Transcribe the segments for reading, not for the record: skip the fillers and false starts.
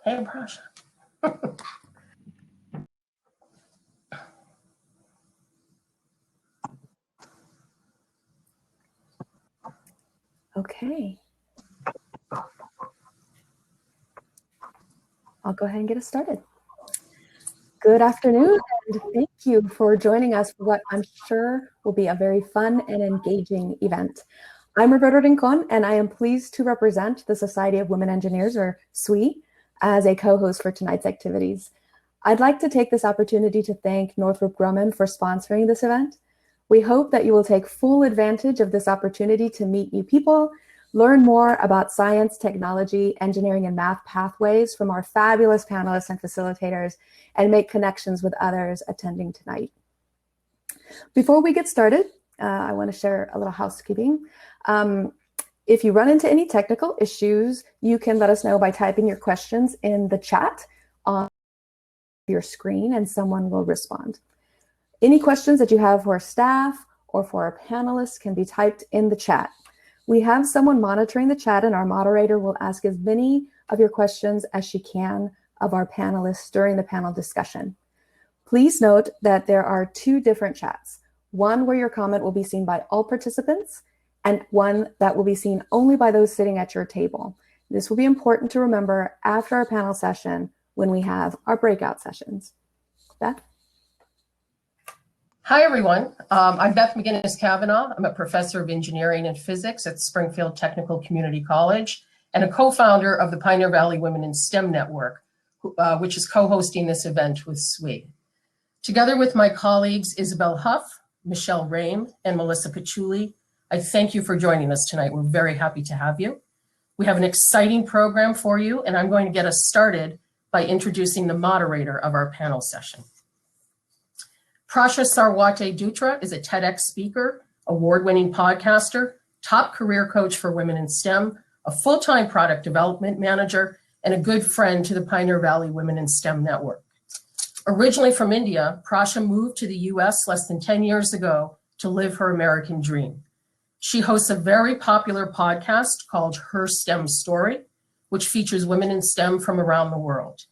Hey, Prasha. Okay. I'll go ahead and get us started. Good afternoon, and thank you for joining us for what I'm sure will be a very fun and engaging event. I'm Roberta Rincon, and I am pleased to represent the Society of Women Engineers, or SWE, as a co-host for tonight's activities. I'd like to take this opportunity to thank Northrop Grumman for sponsoring this event. We hope that you will take full advantage of this opportunity to meet new people, learn more about science, technology, engineering, and math pathways from our fabulous panelists and facilitators, and make connections with others attending tonight. Before we get started, I want to share a little housekeeping. If you run into any technical issues, you can let us know by typing your questions in the chat on your screen, and someone will respond. Any questions that you have for our staff or for our panelists can be typed in the chat. We have someone monitoring the chat, and our moderator will ask as many of your questions as she can of our panelists during the panel discussion. Please note that there are two different chats, one where your comment will be seen by all participants and one that will be seen only by those sitting at your table. This will be important to remember after our panel session when we have our breakout sessions. Beth? Hi, everyone. I'm Beth McGinnis-Kavanaugh. I'm a professor of engineering and physics at Springfield Technical Community College and a co-founder of the Pioneer Valley Women in STEM Network, which is co-hosting this event with SWE. Together with my colleagues, Isabel Huff, Michelle Rame, and Melissa Patchouli, I thank you for joining us tonight. We're very happy to have you. We have an exciting program for you, and I'm going to get us started by introducing the moderator of our panel session. Prasha Sarwate Dutra is a TEDx speaker, award-winning podcaster, top career coach for women in STEM, a full-time product development manager, and a good friend to the Pioneer Valley Women in STEM Network. Originally from India, Prasha moved to the US less than 10 years ago to live her American dream. She hosts a very popular podcast called Her STEM Story, which features women in STEM from around the world.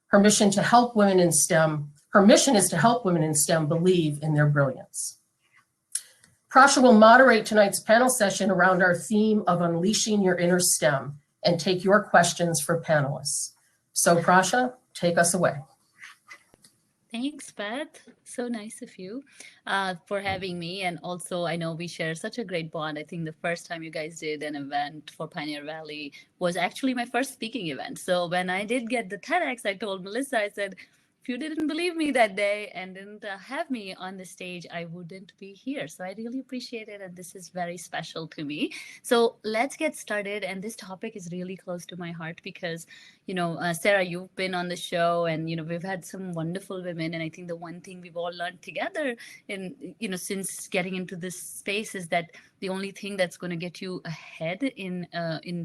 Her mission is to help women in STEM believe in their brilliance. Prasha will moderate tonight's panel session around our theme of unleashing your inner STEM and take your questions for panelists. So Prasha, take us away. Thanks, Beth. So nice of you for having me. And also, I know we share such a great bond. I think the first time you guys did an event for Pioneer Valley was actually my first speaking event. So when I did get the TEDx, I told Melissa, I said, if you didn't believe me that day and didn't have me on the stage, I wouldn't be here. So I really appreciate it. And this is very special to me. So let's get started. And this topic is really close to my heart because, you know, Sarah, you've been on the show and, you know, we've had some wonderful women. And I think the one thing we've all learned together in, you know, since getting into this space is that the only thing that's going to get you ahead in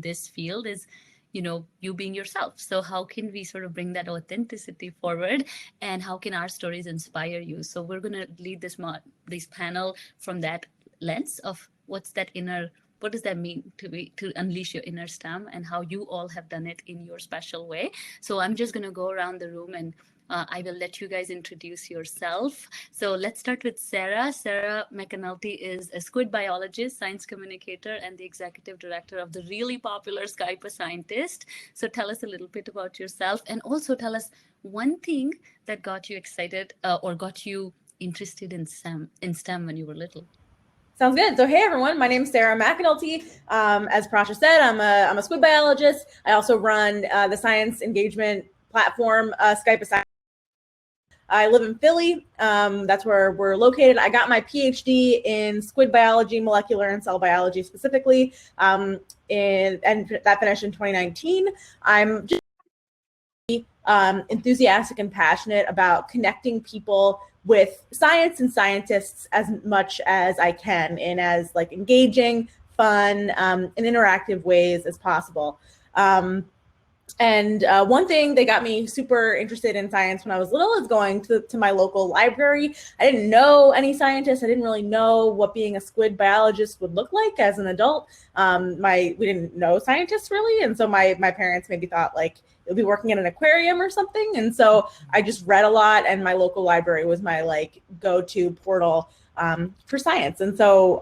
this field is, you know, you being yourself. So how can we sort of bring that authenticity forward and how can our stories inspire you? So we're going to lead this panel from that lens of what does that mean to unleash your inner STEM and how you all have done it in your special way. So I'm just going to go around the room and I will let you guys introduce yourself. So let's start with Sarah. Sarah Mcnulty is a squid biologist, science communicator, and the executive director of the really popular Skype a Scientist. So tell us a little bit about yourself and also tell us one thing that got you excited or got you interested in STEM when you were little. Sounds good. So hey everyone, my name is Sarah McAnulty. As Prasha said, I'm a squid biologist. I also run the science engagement platform Skype a Scientist. I live in Philly. That's where we're located. I got my Ph.D. in squid biology, molecular and cell biology specifically, and that finished in 2019. I'm just enthusiastic and passionate about connecting people with science and scientists as much as I can in as like engaging, fun, and interactive ways as possible. And one thing that got me super interested in science when I was little is going to my local library. I didn't know any scientists. I didn't really know what being a squid biologist would look like as an adult. We didn't know scientists really. And so my parents maybe thought like you'll be working in an aquarium or something. And so I just read a lot, and my local library was my like go-to portal for science. And so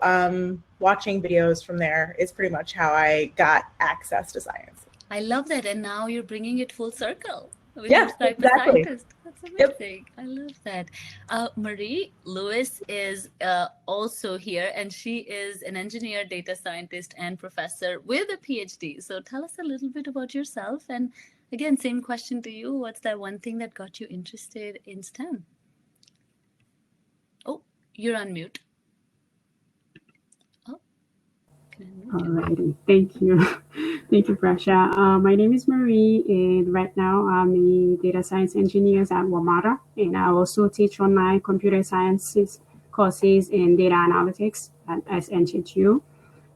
watching videos from there is pretty much how I got access to science. I love that. And now you're bringing it full circle with Yeah, your Skype exactly. scientist. That's amazing. Yep. I love that. Marie Lewis is also here, and she is an engineer, data scientist, and professor with a PhD. So tell us a little bit about yourself. And again, same question to you. What's that one thing that got you interested in STEM? Oh, you're on mute. Alrighty, thank you. Thank you, Prasha. My name is Marie, and right now I'm a data science engineer at WMATA, and I also teach online computer sciences courses in data analytics at SNHU.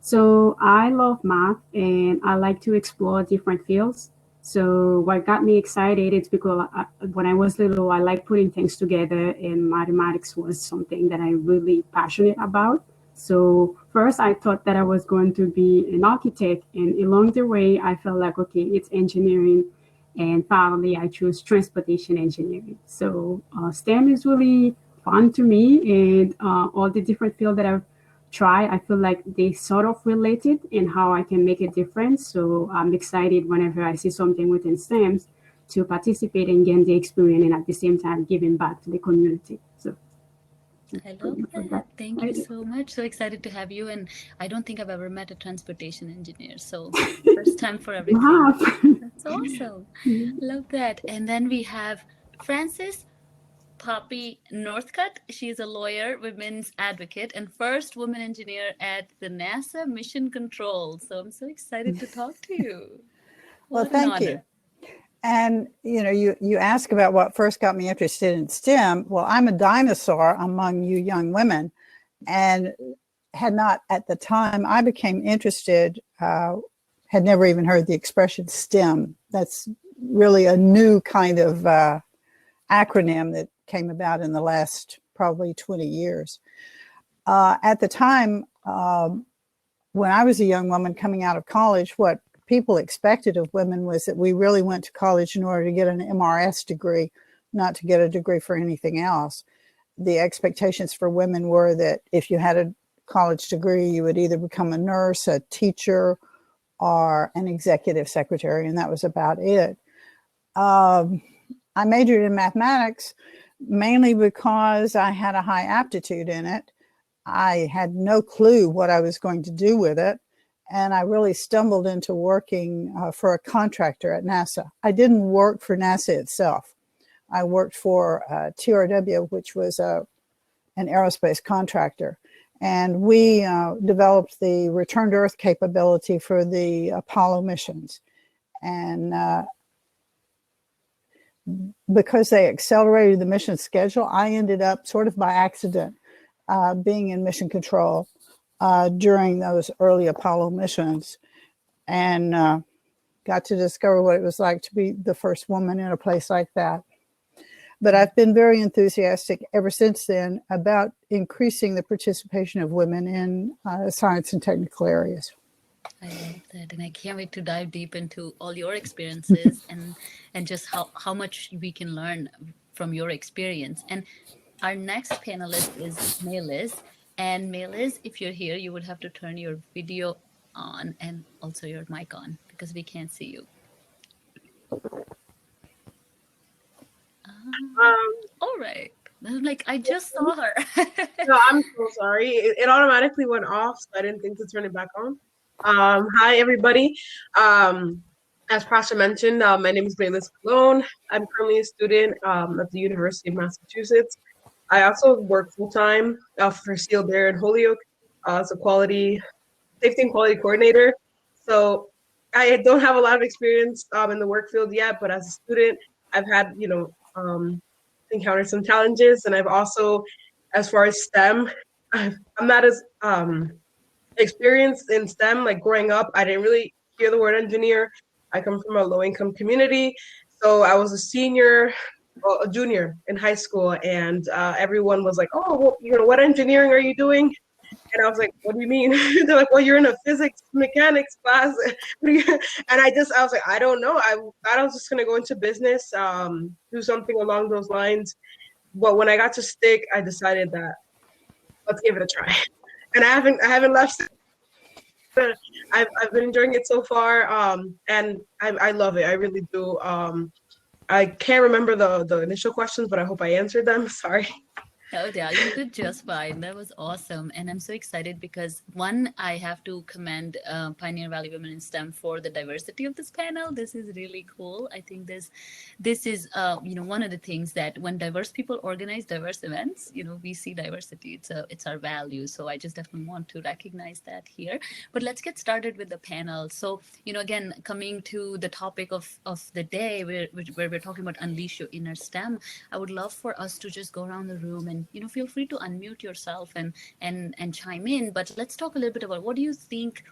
So I love math, and I like to explore different fields. So what got me excited is because when I was little, I liked putting things together, and mathematics was something that I'm really passionate about. So first I thought that I was going to be an architect, and along the way I felt like, okay, it's engineering, and finally I chose transportation engineering. So STEM is really fun to me, and all the different fields that I've tried, I feel like they sort of related in how I can make a difference. So I'm excited whenever I see something within STEM to participate and gain the experience, and at the same time giving back to the community. So I love that. Thank you so much. So excited to have you. And I don't think I've ever met a transportation engineer. So first time for everything. Wow. That's awesome. Love that. And then we have Frances Poppy Northcutt. She's a lawyer, women's advocate, and first woman engineer at the NASA Mission Control. So I'm so excited to talk to you. Well, thank you. And, you know, you ask about what first got me interested in STEM. Well, I'm a dinosaur among you young women, and had not at the time I became interested, had never even heard the expression STEM. That's really a new kind of acronym that came about in the last probably 20 years. At the time, when I was a young woman coming out of college, what people expected of women was that we really went to college in order to get an MRS degree, not to get a degree for anything else. The expectations for women were that if you had a college degree, you would either become a nurse, a teacher, or an executive secretary, and that was about it. I majored in mathematics mainly because I had a high aptitude in it. I had no clue what I was going to do with it. And I really stumbled into working for a contractor at NASA. I didn't work for NASA itself. I worked for TRW, which was an aerospace contractor. And we developed the return to Earth capability for the Apollo missions. And because they accelerated the mission schedule, I ended up sort of by accident being in mission control during those early Apollo missions, and got to discover what it was like to be the first woman in a place like that. But I've been very enthusiastic ever since then about increasing the participation of women in science and technical areas. I love that, and I can't wait to dive deep into all your experiences and just how much we can learn from your experience. And our next panelist is Maeliz. And Maeliz, if you're here, you would have to turn your video on and also your mic on because we can't see you. All right. I'm like, I just saw her. No, I'm so sorry. It automatically went off, so I didn't think to turn it back on. Hi, everybody. As Prasha mentioned, my name is Maeliz Colon. I'm currently a student at the University of Massachusetts. I also work full-time for Sealed Air and Holyoke as a safety and quality coordinator. So I don't have a lot of experience in the work field yet, but as a student, I've had, encountered some challenges. And I've also, as far as STEM, I'm not as experienced in STEM. Like growing up, I didn't really hear the word engineer I come from a low-income community, so I was a junior in high school, and everyone was like, "Oh, well, you know, what engineering are you doing?" And I was like, "What do you mean?" They're like, "Well, you're in a physics mechanics class." And I was like, "I don't know. I thought I was just gonna go into business, do something along those lines." But when I got to STIC, I decided that let's give it a try. And I haven't left. I've been enjoying it so far, and I love it. I really do. I can't remember the initial questions, but I hope I answered them. Sorry. Oh, yeah, you did just fine. That was awesome. And I'm so excited because, one, I have to commend Pioneer Valley Women in STEM for the diversity of this panel. This is really cool. I think this is, one of the things that when diverse people organize diverse events, we see diversity. It's our value. So I just definitely want to recognize that here. But let's get started with the panel. So, again, coming to the topic of the day where we're talking about unleash your inner STEM, I would love for us to just go around the room and feel free to unmute yourself and chime in. But let's talk a little bit about what do you think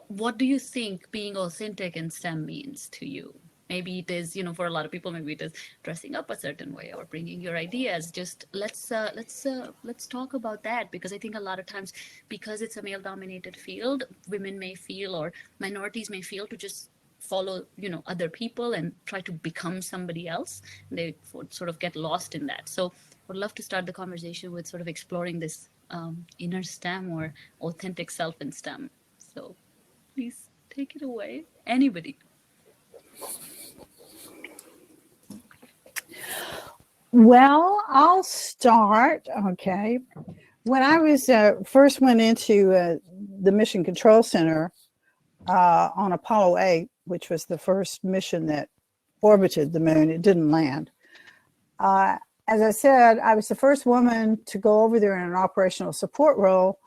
what do you think being authentic in STEM means to you? Maybe it is, for a lot of people, maybe it is dressing up a certain way or bringing your ideas. Just let's talk about that, because I think a lot of times, because it's a male-dominated field, women may feel, or minorities may feel, to just follow other people and try to become somebody else. They sort of get lost in that. So would love to start the conversation with sort of exploring this inner STEM or authentic self in STEM. So please take it away, anybody. Well, I'll start. Okay. When I was first went into the Mission Control Center on Apollo 8, which was the first mission that orbited the moon, it didn't land. As I said, I was the first woman to go over there in an operational support role.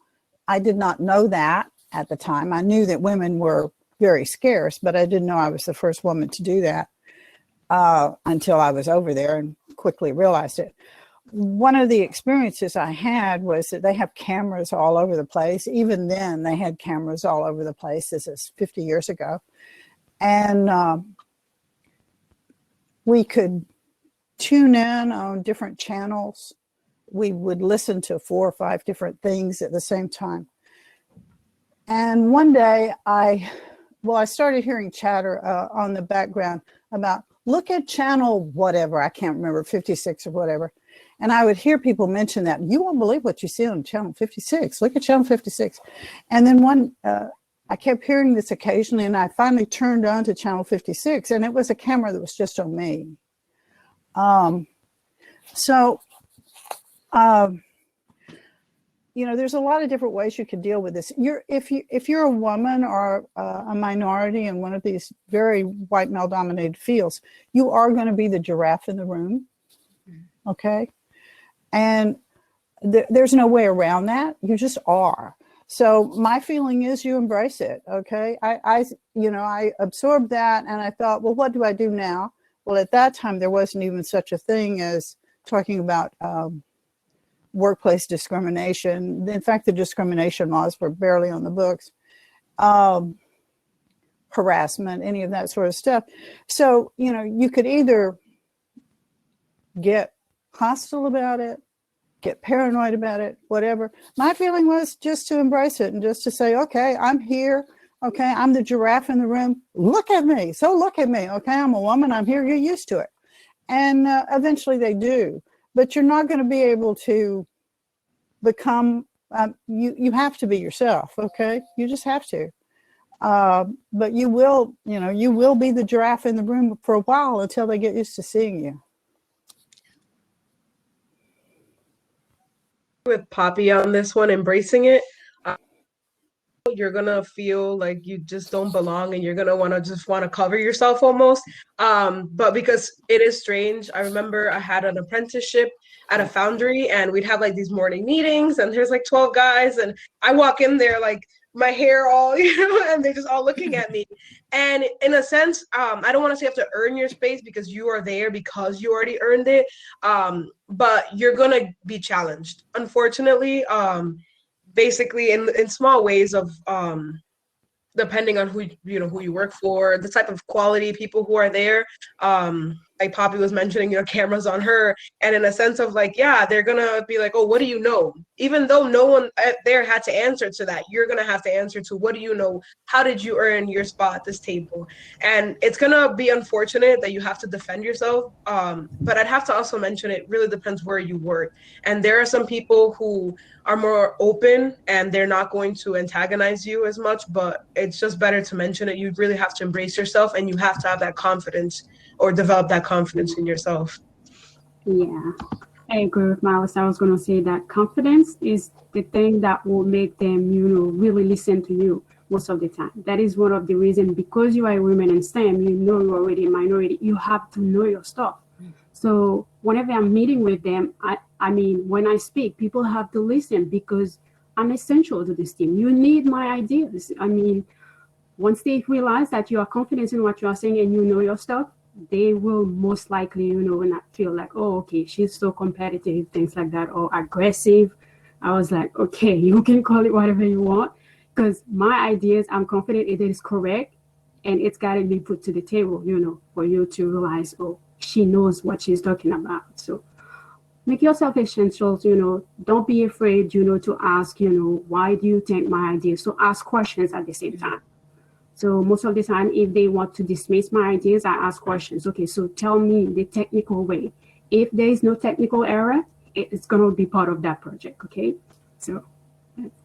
I did not know that at the time. I knew that women were very scarce, but I didn't know I was the first woman to do that until I was over there and quickly realized it. One of the experiences I had was that they have cameras all over the place. Even then, they had cameras all over the place. This is 50 years ago. And we could tune in on different channels. We would listen to 4 or 5 different things at the same time. And one day I started hearing chatter on the background about, look at channel whatever, I can't remember, 56 or whatever. And I would hear people mention that. You won't believe what you see on channel 56. Look at channel 56. And then I kept hearing this occasionally, and I finally turned on to channel 56, and it was a camera that was just on me. There's a lot of different ways you can deal with this. If you're a woman or a minority in one of these very white male-dominated fields, you are going to be the giraffe in the room, okay? And there's no way around that. You just are. So my feeling is you embrace it, okay? I absorbed that, and I thought, well, what do I do now? Well, at that time, there wasn't even such a thing as talking about workplace discrimination. In fact, the discrimination laws were barely on the books. Harassment, any of that sort of stuff. So, you could either get hostile about it, get paranoid about it, whatever. My feeling was just to embrace it and just to say, okay, I'm here. Okay, I'm the giraffe in the room. Look at me. So look at me. Okay, I'm a woman. I'm here. You're used to it. And eventually they do. But you're not going to be able to become, you have to be yourself. Okay, you just have to. But you will be the giraffe in the room for a while until they get used to seeing you. With Poppy on this one, embracing it, you're gonna feel like you just don't belong, and you're gonna want to cover yourself almost. But because it is strange, I remember I had an apprenticeship at a foundry, and we'd have like these morning meetings, and there's like 12 guys, and I walk in there like my hair all, and they're just all looking at me. And in a sense, I don't want to say you have to earn your space, because you are there because you already earned it. But you're gonna be challenged, unfortunately. Basically in small ways of depending on who you work for, the type of quality people who are there. Like Poppy was mentioning, cameras on her, and in a sense of like, yeah, they're gonna be like, oh, what do you know? Even though no one there had to answer to that, you're gonna have to answer to, what do you know? How did you earn your spot at this table? And it's gonna be unfortunate that you have to defend yourself. But I'd have to also mention, it really depends where you work. And there are some people who are more open and they're not going to antagonize you as much, but it's just better to mention it. You really have to embrace yourself, and you have to have that confidence, or develop that confidence in yourself. Yeah, I agree with Maeliz. I was going to say that confidence is the thing that will make them, really listen to you most of the time. That is one of the reasons, because you are a woman in STEM, you're already a minority, you have to know your stuff. So whenever I'm meeting with them, I mean, when I speak, people have to listen, because I'm essential to this team. You need my ideas. I mean, once they realize that you are confident in what you are saying and you know your stuff, they will most likely, not feel like, oh, okay, she's so competitive, things like that, or aggressive. I was like, okay, you can call it whatever you want, because my ideas, I'm confident it is correct, and it's got to be put to the table, for you to realize, oh, she knows what she's talking about. So make yourself essential, don't be afraid, to ask, why do you think my ideas? So ask questions at the same time. So most of the time, if they want to dismiss my ideas, I ask questions. Okay, so tell me the technical way. If there is no technical error, it's going to be part of that project, okay? So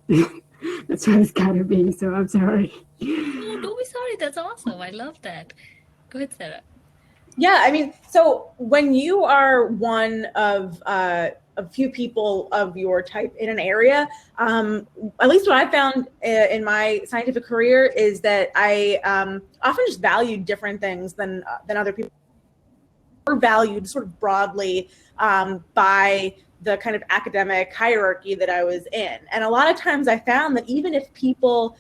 that's what it's got to be. So I'm sorry. No, don't be sorry. That's awesome. I love that. Go ahead, Sarah. Yeah, I mean, so when you are one of a few people of your type in an area, at least what I found in my scientific career is that I often just valued different things than other people. Were valued sort of broadly by the kind of academic hierarchy that I was in. And a lot of times I found that even if people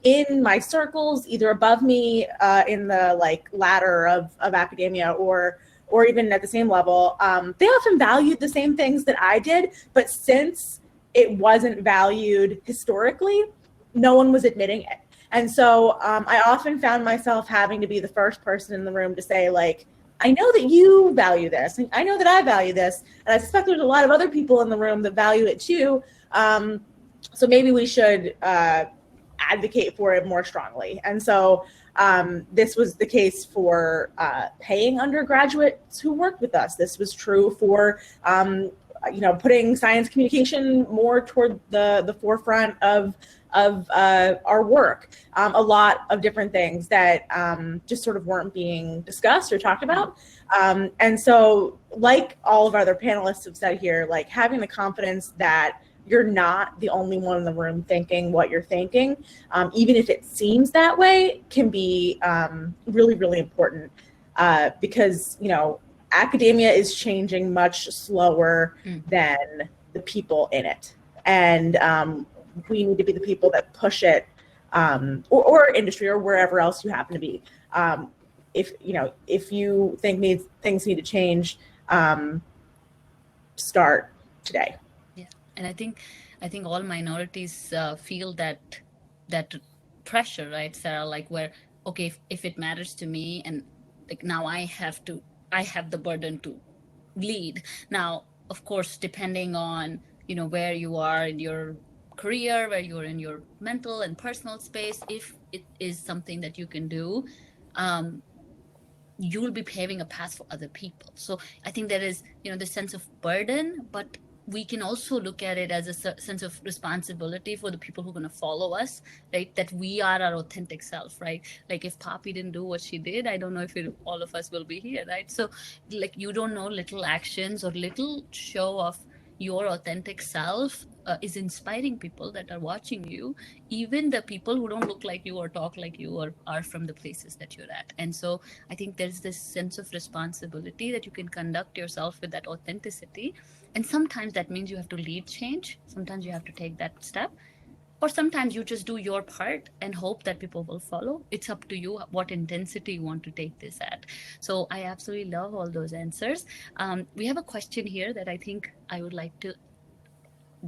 in my circles, either above me in the ladder of academia or even at the same level, they often valued the same things that I did. But since it wasn't valued historically, no one was admitting it. And so I often found myself having to be the first person in the room to say, I know that you value this, and I know that I value this, and I suspect there's a lot of other people in the room that value it too. So maybe we should advocate for it more strongly. And so this was the case for paying undergraduates who worked with us. This was true for putting science communication more toward the forefront of our work. A lot of different things that just sort of weren't being discussed or talked about. And so, like all of our other panelists have said here, having the confidence that you're not the only one in the room thinking what you're thinking, even if it seems that way, can be really, really important because, academia is changing much slower than the people in it. And we need to be the people that push it, or industry or wherever else you happen to be. If you think things need to change, start today. Yeah, and I think all minorities feel that pressure, right, Sarah? Where, okay, if it matters to me, and now I have the burden to lead. Now, of course, depending on where you are in your career, where you're in your mental and personal space, if it is something that you can do, you will be paving a path for other people. So I think there is the sense of burden, but we can also look at it as a sense of responsibility for the people who are going to follow us, right? That we are our authentic self, right? If Poppy didn't do what she did, I don't know if all of us will be here, right? So you don't know, little actions or little show of your authentic self is inspiring people that are watching you, even the people who don't look like you or talk like you or are from the places that you're at. And so I think there's this sense of responsibility that you can conduct yourself with that authenticity. And sometimes that means you have to lead change. Sometimes you have to take that step. Or sometimes you just do your part and hope that people will follow. It's up to you what intensity you want to take this at. So I absolutely love all those answers. We have a question here that I think I would like to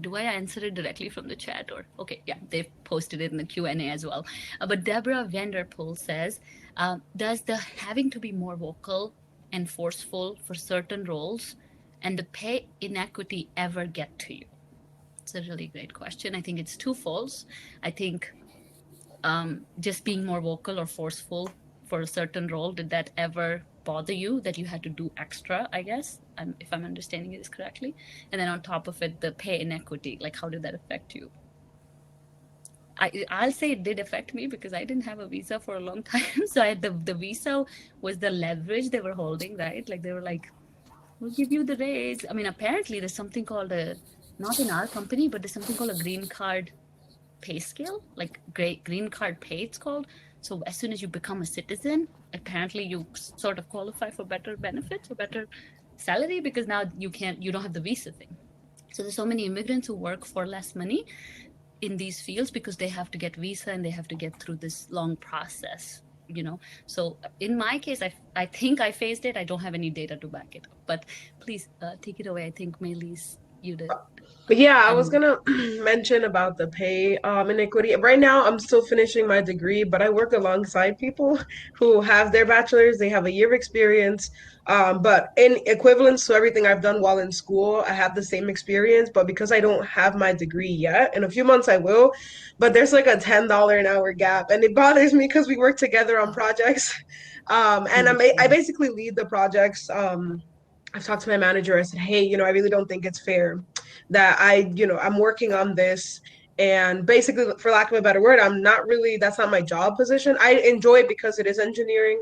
do I answer it directly from the chat or? Okay, yeah, they've posted it in the Q&A as well. But Deborah Vanderpool says, does the having to be more vocal and forceful for certain roles and the pay inequity ever get to you? It's a really great question. I think it's twofold. I think just being more vocal or forceful for a certain role, did that ever bother you that you had to do extra, I guess, if I'm understanding this correctly? And then on top of it, the pay inequity, like how did that affect you? I'll say it did affect me because I didn't have a visa for a long time. So the visa was the leverage they were holding, right? Like they were like, we'll give you the raise. I mean, apparently there's something called not in our company, but there's something called a green card pay scale, like green card pay it's called. So as soon as you become a citizen, apparently you sort of qualify for better benefits or better salary because now you don't have the visa thing. So there's so many immigrants who work for less money in these fields because they have to get visa and they have to get through this long process, you know. So in my case, I think I faced it. I don't have any data to back it up, but please take it away. I think Maeliz, you did. Yeah, I was gonna mention about the pay inequity. Right now, I'm still finishing my degree, but I work alongside people who have their bachelor's. They have a year of experience, but in equivalence to everything I've done while in school, I have the same experience. But because I don't have my degree yet, in a few months I will. But there's like a $10 an hour gap, and it bothers me because we work together on projects, and I basically lead the projects. I've talked to my manager. I said, hey, I really don't think it's fair that I'm working on this. And basically, for lack of a better word, that's not my job position. I enjoy it because it is engineering.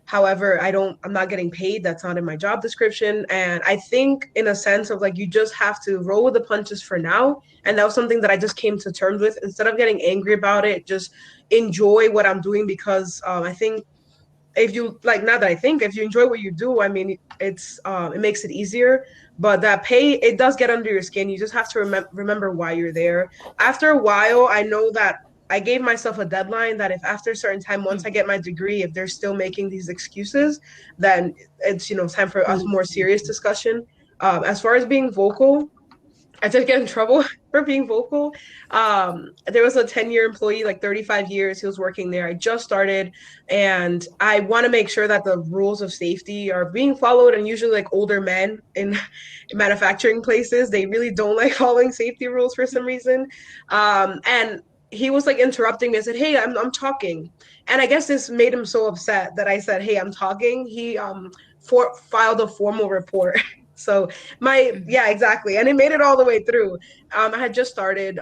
However, I'm not getting paid. That's not in my job description. And I think in a sense of like, you just have to roll with the punches for now. And that was something that I just came to terms with. Instead of getting angry about it, just enjoy what I'm doing because I think if you enjoy what you do, I mean, it makes it easier. But that pay, it does get under your skin. You just have to remember why you're there. After a while, I know that I gave myself a deadline that if after a certain time, once I get my degree, if they're still making these excuses, then it's time for us more serious discussion. As far as being vocal, I did get in trouble for being vocal. There was a 10-year employee, like 35 years, he was working there. I just started, and I want to make sure that the rules of safety are being followed. And usually, like older men in manufacturing places, they really don't like following safety rules for some reason. And he was like interrupting me. I said, "Hey, I'm talking," and I guess this made him so upset that I said, "Hey, I'm talking." He filed a formal report. So yeah, exactly. And it made it all the way through. I had just started.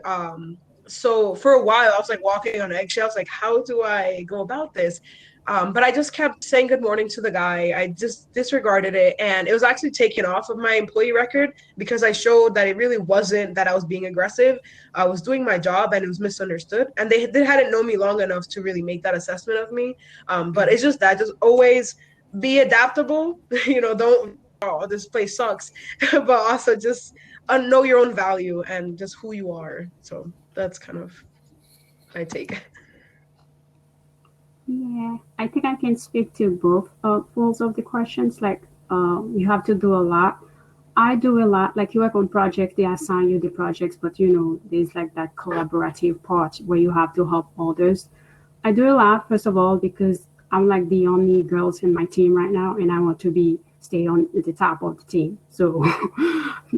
So for a while I was like walking on eggshells, like, how do I go about this? But I just kept saying good morning to the guy. I just disregarded it. And it was actually taken off of my employee record because I showed that it really wasn't that I was being aggressive. I was doing my job and it was misunderstood. And they hadn't known me long enough to really make that assessment of me. But it's just that, just always be adaptable. Don't, oh, this place sucks, but also just know your own value and just who you are. So that's kind of my take. Yeah, I think I can speak to both folds of the questions. Like, you have to do a lot. I do a lot. Like, you work on projects, they assign you the projects, but there's like that collaborative part where you have to help others. I do a lot, first of all, because I'm like the only girls in my team right now, and I want to stay on the top of the team. So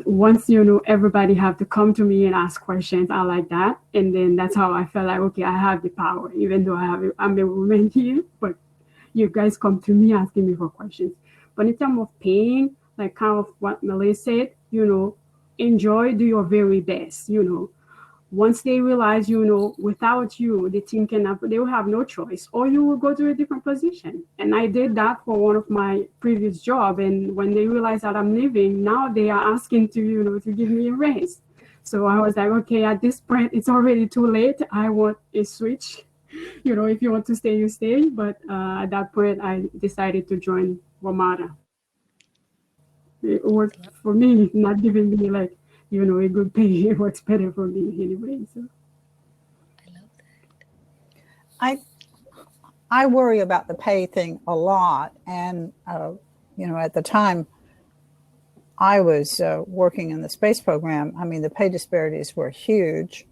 once everybody have to come to me and ask questions, I like that. And then that's how I felt like, okay, I have the power, even though I'm a woman here, but you guys come to me asking me for questions. But in terms of paying, like kind of what Maeliz said, enjoy, do your very best, Once they realize, without you, the team they will have no choice, or you will go to a different position. And I did that for one of my previous job. And when they realize that I'm leaving, now they are asking to give me a raise. So I was like, okay, at this point, it's already too late. I want a switch. If you want to stay, you stay. But at that point, I decided to join WMATA. It worked for me, not giving me like, a good pay. It works better for me anyway. So I love that. I worry about the pay thing a lot. And, at the time, I was working in the space program, I mean, the pay disparities were huge.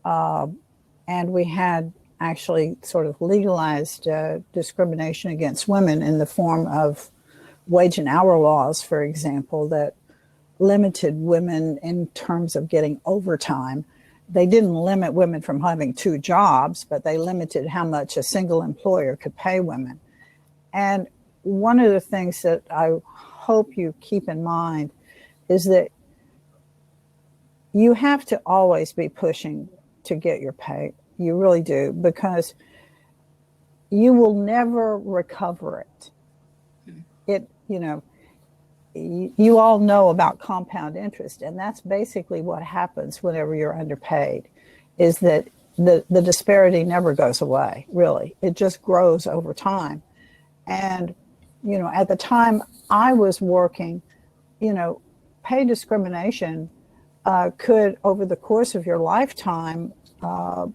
And we had actually sort of legalized discrimination against women in the form of wage and hour laws, for example, that limited women in terms of getting overtime. They didn't limit women from having 2 jobs, but they limited how much a single employer could pay women. And one of the things that I hope you keep in mind is that you have to always be pushing to get your pay. You really do, because you will never recover it. You all know about compound interest, and that's basically what happens whenever you're underpaid, is that the disparity never goes away, really. It just grows over time. And, at the time I was working, pay discrimination could, over the course of your lifetime,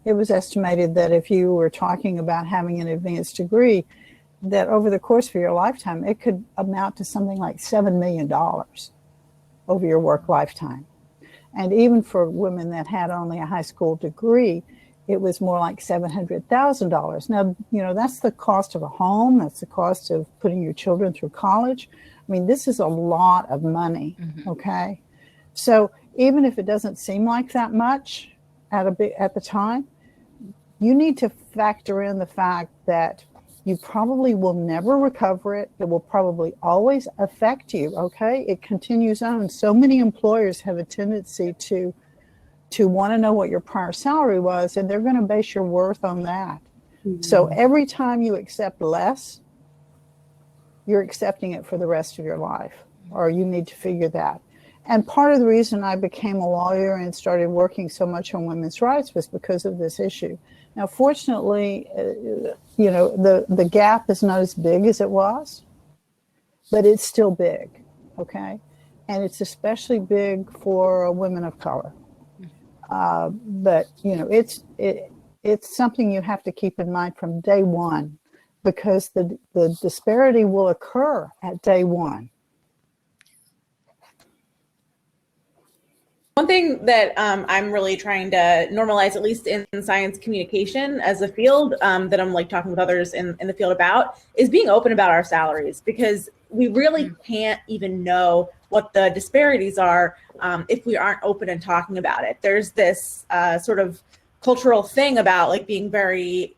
it was estimated that if you were talking about having an advanced degree, that over the course of your lifetime, it could amount to something like $7 million over your work lifetime. And even for women that had only a high school degree, it was more like $700,000. Now, that's the cost of a home. That's the cost of putting your children through college. I mean, this is a lot of money, okay? So even if it doesn't seem like that much at the time, you need to factor in the fact that you probably will never recover it. It will probably always affect you, okay? It continues on. So many employers have a tendency to want to know what your prior salary was, and they're going to base your worth on that. So every time you accept less, you're accepting it for the rest of your life, or you need to figure that. And part of the reason I became a lawyer and started working so much on women's rights was because of this issue. Now, fortunately, the gap is not as big as it was, but it's still big, okay? And it's especially big for women of color. But, it's something you have to keep in mind from day one, because the disparity will occur at day one. One thing that I'm really trying to normalize, at least in science communication as a field, that I'm talking with others in the field about, is being open about our salaries, because we really can't even know what the disparities are if we aren't open and talking about it. There's this sort of cultural thing about being very,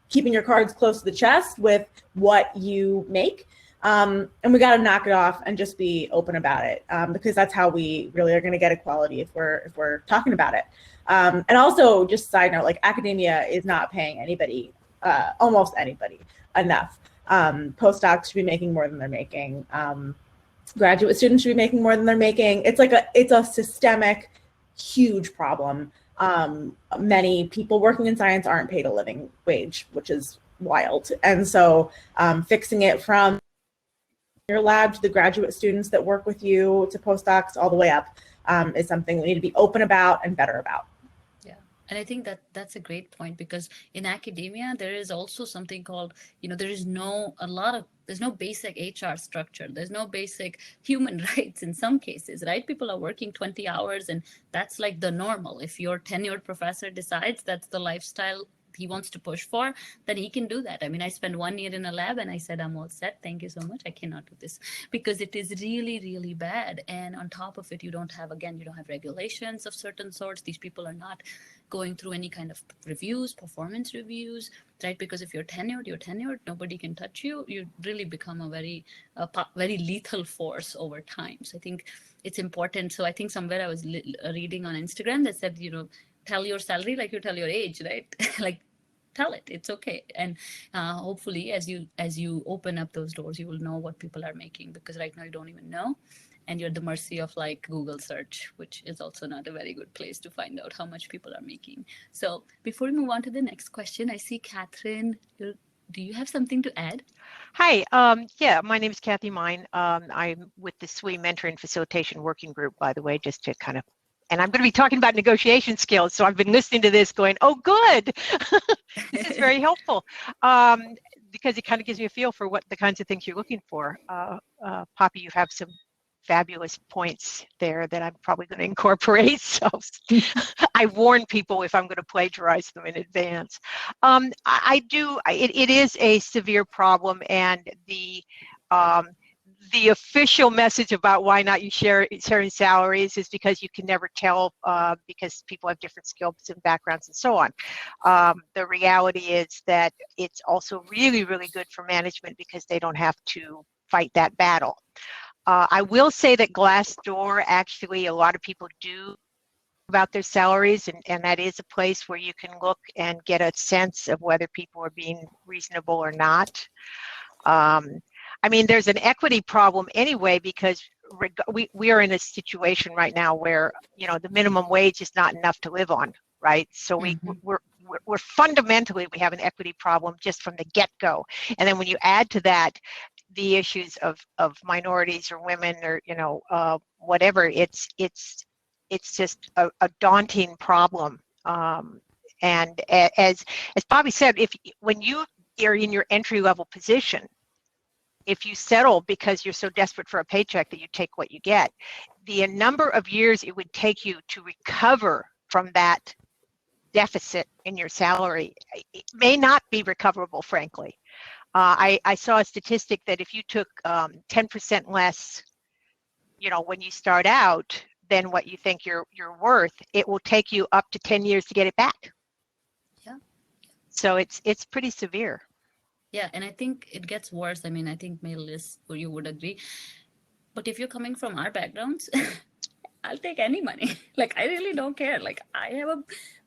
keeping your cards close to the chest with what you make. And we got to knock it off and just be open about it, because that's how we really are going to get equality if we're talking about it. And also, just side note, academia is not paying anybody, almost anybody, enough. Postdocs should be making more than they're making. Graduate students should be making more than they're making. It's a systemic, huge problem. Many people working in science aren't paid a living wage, which is wild. And so fixing it from your lab to the graduate students that work with you to postdocs all the way up is something we need to be open about and better about. Yeah, and I think that's a great point, because in academia there is also something called, there's no basic HR structure. There's no basic human rights in some cases, right? People are working 20 hours and that's the normal. If your tenured professor decides that's the lifestyle he wants to push for, then he can do that. I mean, I spent 1 year in a lab and I said, I'm all set. Thank you so much. I cannot do this, because it is really, really bad. And on top of it, you don't have regulations of certain sorts. These people are not going through any kind of reviews, performance reviews, right? Because if you're tenured, nobody can touch you. You really become a very lethal force over time. So I think it's important. So I think somewhere I was reading on Instagram that said, tell your salary like you tell your age, right? Tell it, it's okay. And hopefully as you open up those doors, you will know what people are making, because right now you don't even know. And you're at the mercy of Google search, which is also not a very good place to find out how much people are making. So before we move on to the next question, I see Catherine, do you have something to add? Hi, yeah, my name is Kathy Mine. I'm with the SWE Mentoring and Facilitation Working Group, by the way, just to kind of, and I'm going to be talking about negotiation skills. So I've been listening to this going, oh, good. This is very helpful, because it kind of gives me a feel for what the kinds of things you're looking for. Poppy, you have some fabulous points there that I'm probably going to incorporate. So I warn people if I'm going to plagiarize them in advance. It is a severe problem, and the official message about why not you sharing salaries is because you can never tell because people have different skills and backgrounds and so on. The reality is that it's also really, really good for management because they don't have to fight that battle. I will say that Glassdoor, actually, a lot of people do about their salaries, and that is a place where you can look and get a sense of whether people are being reasonable or not. I mean, there's an equity problem anyway, because we are in a situation right now where, you know, the minimum wage is not enough to live on, right? So we're fundamentally, we have an equity problem just from the get-go. And then when you add to that the issues of minorities or women or, you know, whatever, it's just a daunting problem. And as Bobby said, when you are in your entry-level position, if you settle because you're so desperate for a paycheck that you take what you get, the number of years it would take you to recover from that deficit in your salary, it may not be recoverable, frankly. I saw a statistic that if you took 10% less, you know, when you start out than what you think you're worth, it will take you up to 10 years to get it back. Yeah. So it's pretty severe. Yeah, and I think it gets worse. I mean, I think Maeliz, you would agree. But if you're coming from our backgrounds, I'll take any money. Like, I really don't care. Like, I have a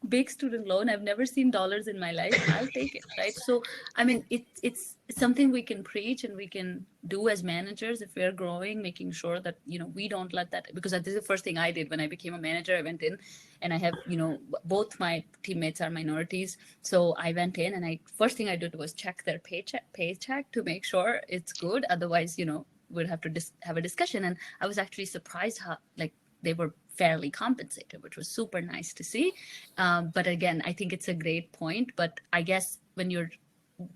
big student loan. I've never seen dollars in my life. I'll take it, right? So, I mean, it's something we can preach and we can do as managers if we're growing, making sure that, you know, we don't let that, because this is the first thing I did when I became a manager. I went in and I have, you know, both my teammates are minorities. So I went in and first thing I did was check their paycheck to make sure it's good. Otherwise, you know, we'd have to have a discussion. And I was actually surprised how, like, they were fairly compensated, which was super nice to see. But again, I think it's a great point. But I guess when you're,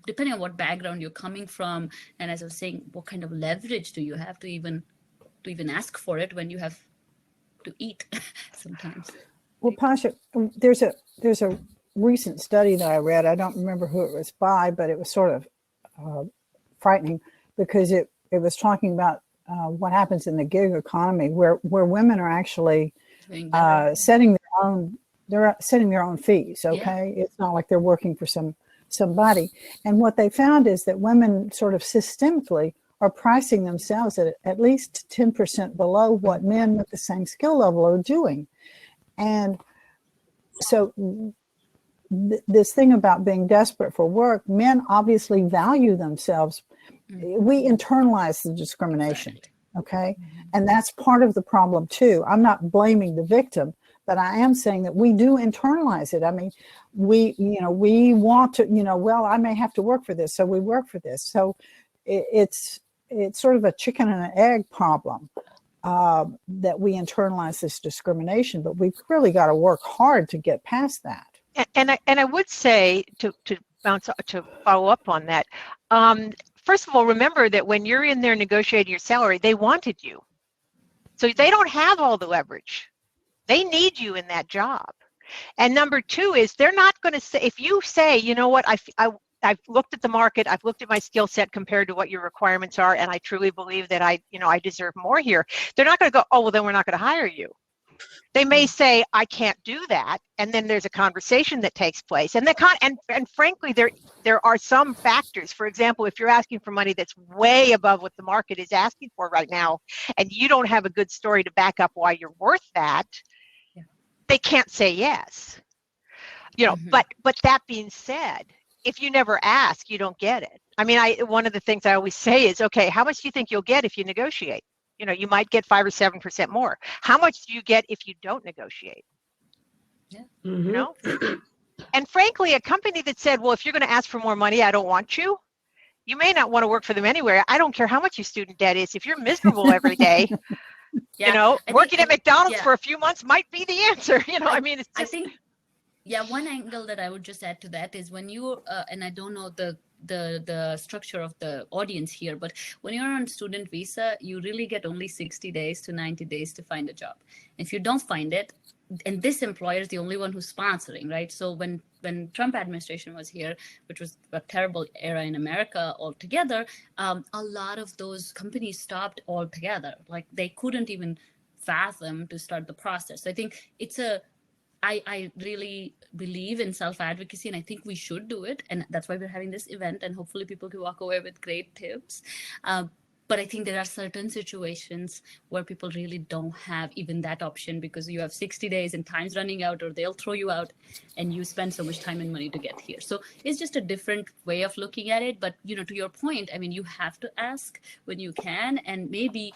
depending on what background you're coming from, and as I was saying, what kind of leverage do you have to even ask for it when you have to eat sometimes? Well, Pasha, there's a recent study that I read. I don't remember who it was by, but it was sort of frightening because it was talking about what happens in the gig economy, where women are actually setting their own fees. Okay, yeah. It's not like they're working for somebody. And what they found is that women sort of systemically are pricing themselves at least 10% below what men with the same skill level are doing. And so this thing about being desperate for work, men obviously value themselves. We internalize the discrimination, okay? And that's part of the problem too. I'm not blaming the victim, but I am saying that we do internalize it. I mean, we want to, well, I may have to work for this, so we work for this. So it's sort of a chicken and an egg problem. That we internalize this discrimination, but we've really got to work hard to get past that. And I would say to follow up on that. First of all, remember that when you're in there negotiating your salary, they wanted you, so they don't have all the leverage. They need you in that job. And number two is they're not going to say, if you say, you know what, I've looked at the market, I've looked at my skill set compared to what your requirements are, and I truly believe that I deserve more here. They're not going to go, oh, well, then we're not going to hire you. They may say, I can't do that, and then there's a conversation that takes place. And frankly, there are some factors. For example, if you're asking for money that's way above what the market is asking for right now, and you don't have a good story to back up why you're worth that, they can't say yes. But that being said, if you never ask, you don't get it. I mean, one of the things I always say is, okay, how much do you think you'll get if you negotiate? You might get 5 or 7% more. How much do you get if you don't negotiate? Yeah. And frankly, a company that said, well, if you're going to ask for more money, I don't want you. You may not want to work for them anywhere. I don't care how much your student debt is. If you're miserable every day, working at McDonald's for a few months might be the answer. I mean, it's just... I think, one angle that I would just add to that is when you, and I don't know the the structure of the audience here, but when you're on student visa, you really get only 60 days to 90 days to find a job. If you don't find it, and this employer is the only one who's sponsoring, right? So when Trump administration was here, which was a terrible era in America altogether, a lot of those companies stopped altogether. Like they couldn't even fathom to start the process. So I think I really believe in self-advocacy, and I think we should do it. And that's why we're having this event, and hopefully people can walk away with great tips. But I think there are certain situations where people really don't have even that option, because you have 60 days and time's running out, or they'll throw you out and you spend so much time and money to get here. So it's just a different way of looking at it. But, to your point, I mean, you have to ask when you can, and maybe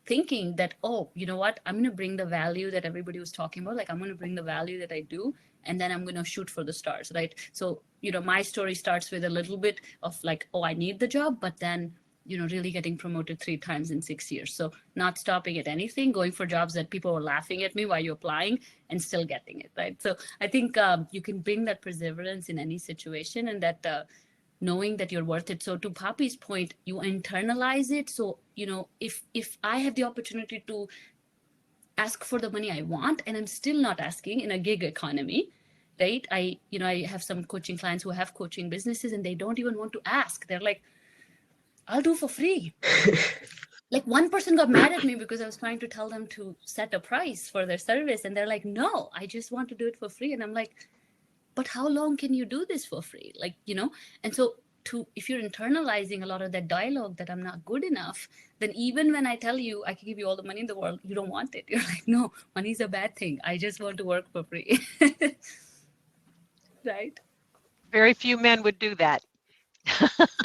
thinking that, oh, you know what, I'm going to bring the value that everybody was talking about. Like, I'm going to bring the value that I do, and then I'm going to shoot for the stars, right? So, my story starts with a little bit of like, oh, I need the job, but then really getting promoted 3 times in 6 years. So not stopping at anything, going for jobs that people were laughing at me while you're applying and still getting it, right? So I think you can bring that perseverance in any situation, and that knowing that you're worth it. So to Poppy's point, you internalize it. So, if I have the opportunity to ask for the money I want, and I'm still not asking in a gig economy, right? I have some coaching clients who have coaching businesses, and they don't even want to ask. They're like, I'll do for free. Like one person got mad at me because I was trying to tell them to set a price for their service. And they're like, no, I just want to do it for free. And I'm like, but how long can you do this for free? Like, and so if you're internalizing a lot of that dialogue that I'm not good enough, then even when I tell you I can give you all the money in the world, you don't want it. You're like, no, money's a bad thing. I just want to work for free. Right? Very few men would do that.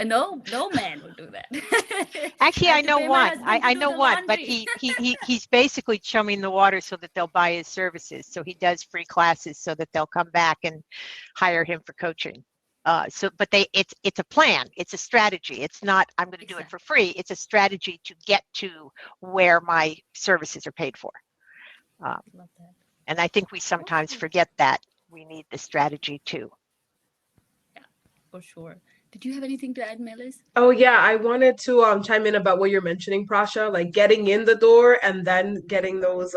No man would do that. Actually, I know one. I know one, but he's basically chumming the water so that they'll buy his services. So he does free classes so that they'll come back and hire him for coaching. But it's a plan. It's a strategy. It's not, I'm going to do it for free. It's a strategy to get to where my services are paid for. Love that. And I think we sometimes forget that we need the strategy too. Yeah, for sure. Did you have anything to add, Maeliz? Oh yeah, I wanted to chime in about what you're mentioning, Prasha, like getting in the door and then getting those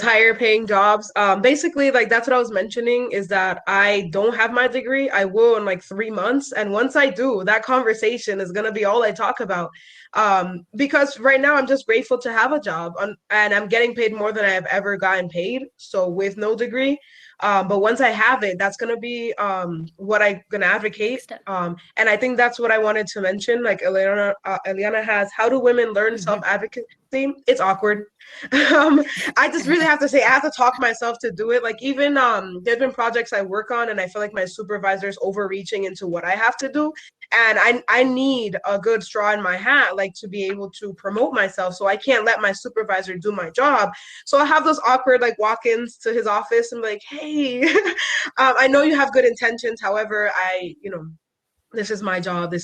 higher paying jobs. Basically, like that's what I was mentioning, is that I don't have my degree. I will in like 3 months. And once I do, that conversation is going to be all I talk about. Because right now I'm just grateful to have a job and I'm getting paid more than I've ever gotten paid. So with no degree. But once I have it, that's going to be what I'm going to advocate. And I think that's what I wanted to mention. Like Eliana has, how do women learn self-advocacy? It's awkward. I just really have to say, I have to talk myself to do it. Like even there's been projects I work on and I feel like my supervisor is overreaching into what I have to do. And I need a good straw in my hat, like to be able to promote myself. So I can't let my supervisor do my job. So I have those awkward like walk-ins to his office and be like, hey, I know you have good intentions. However, this is my job.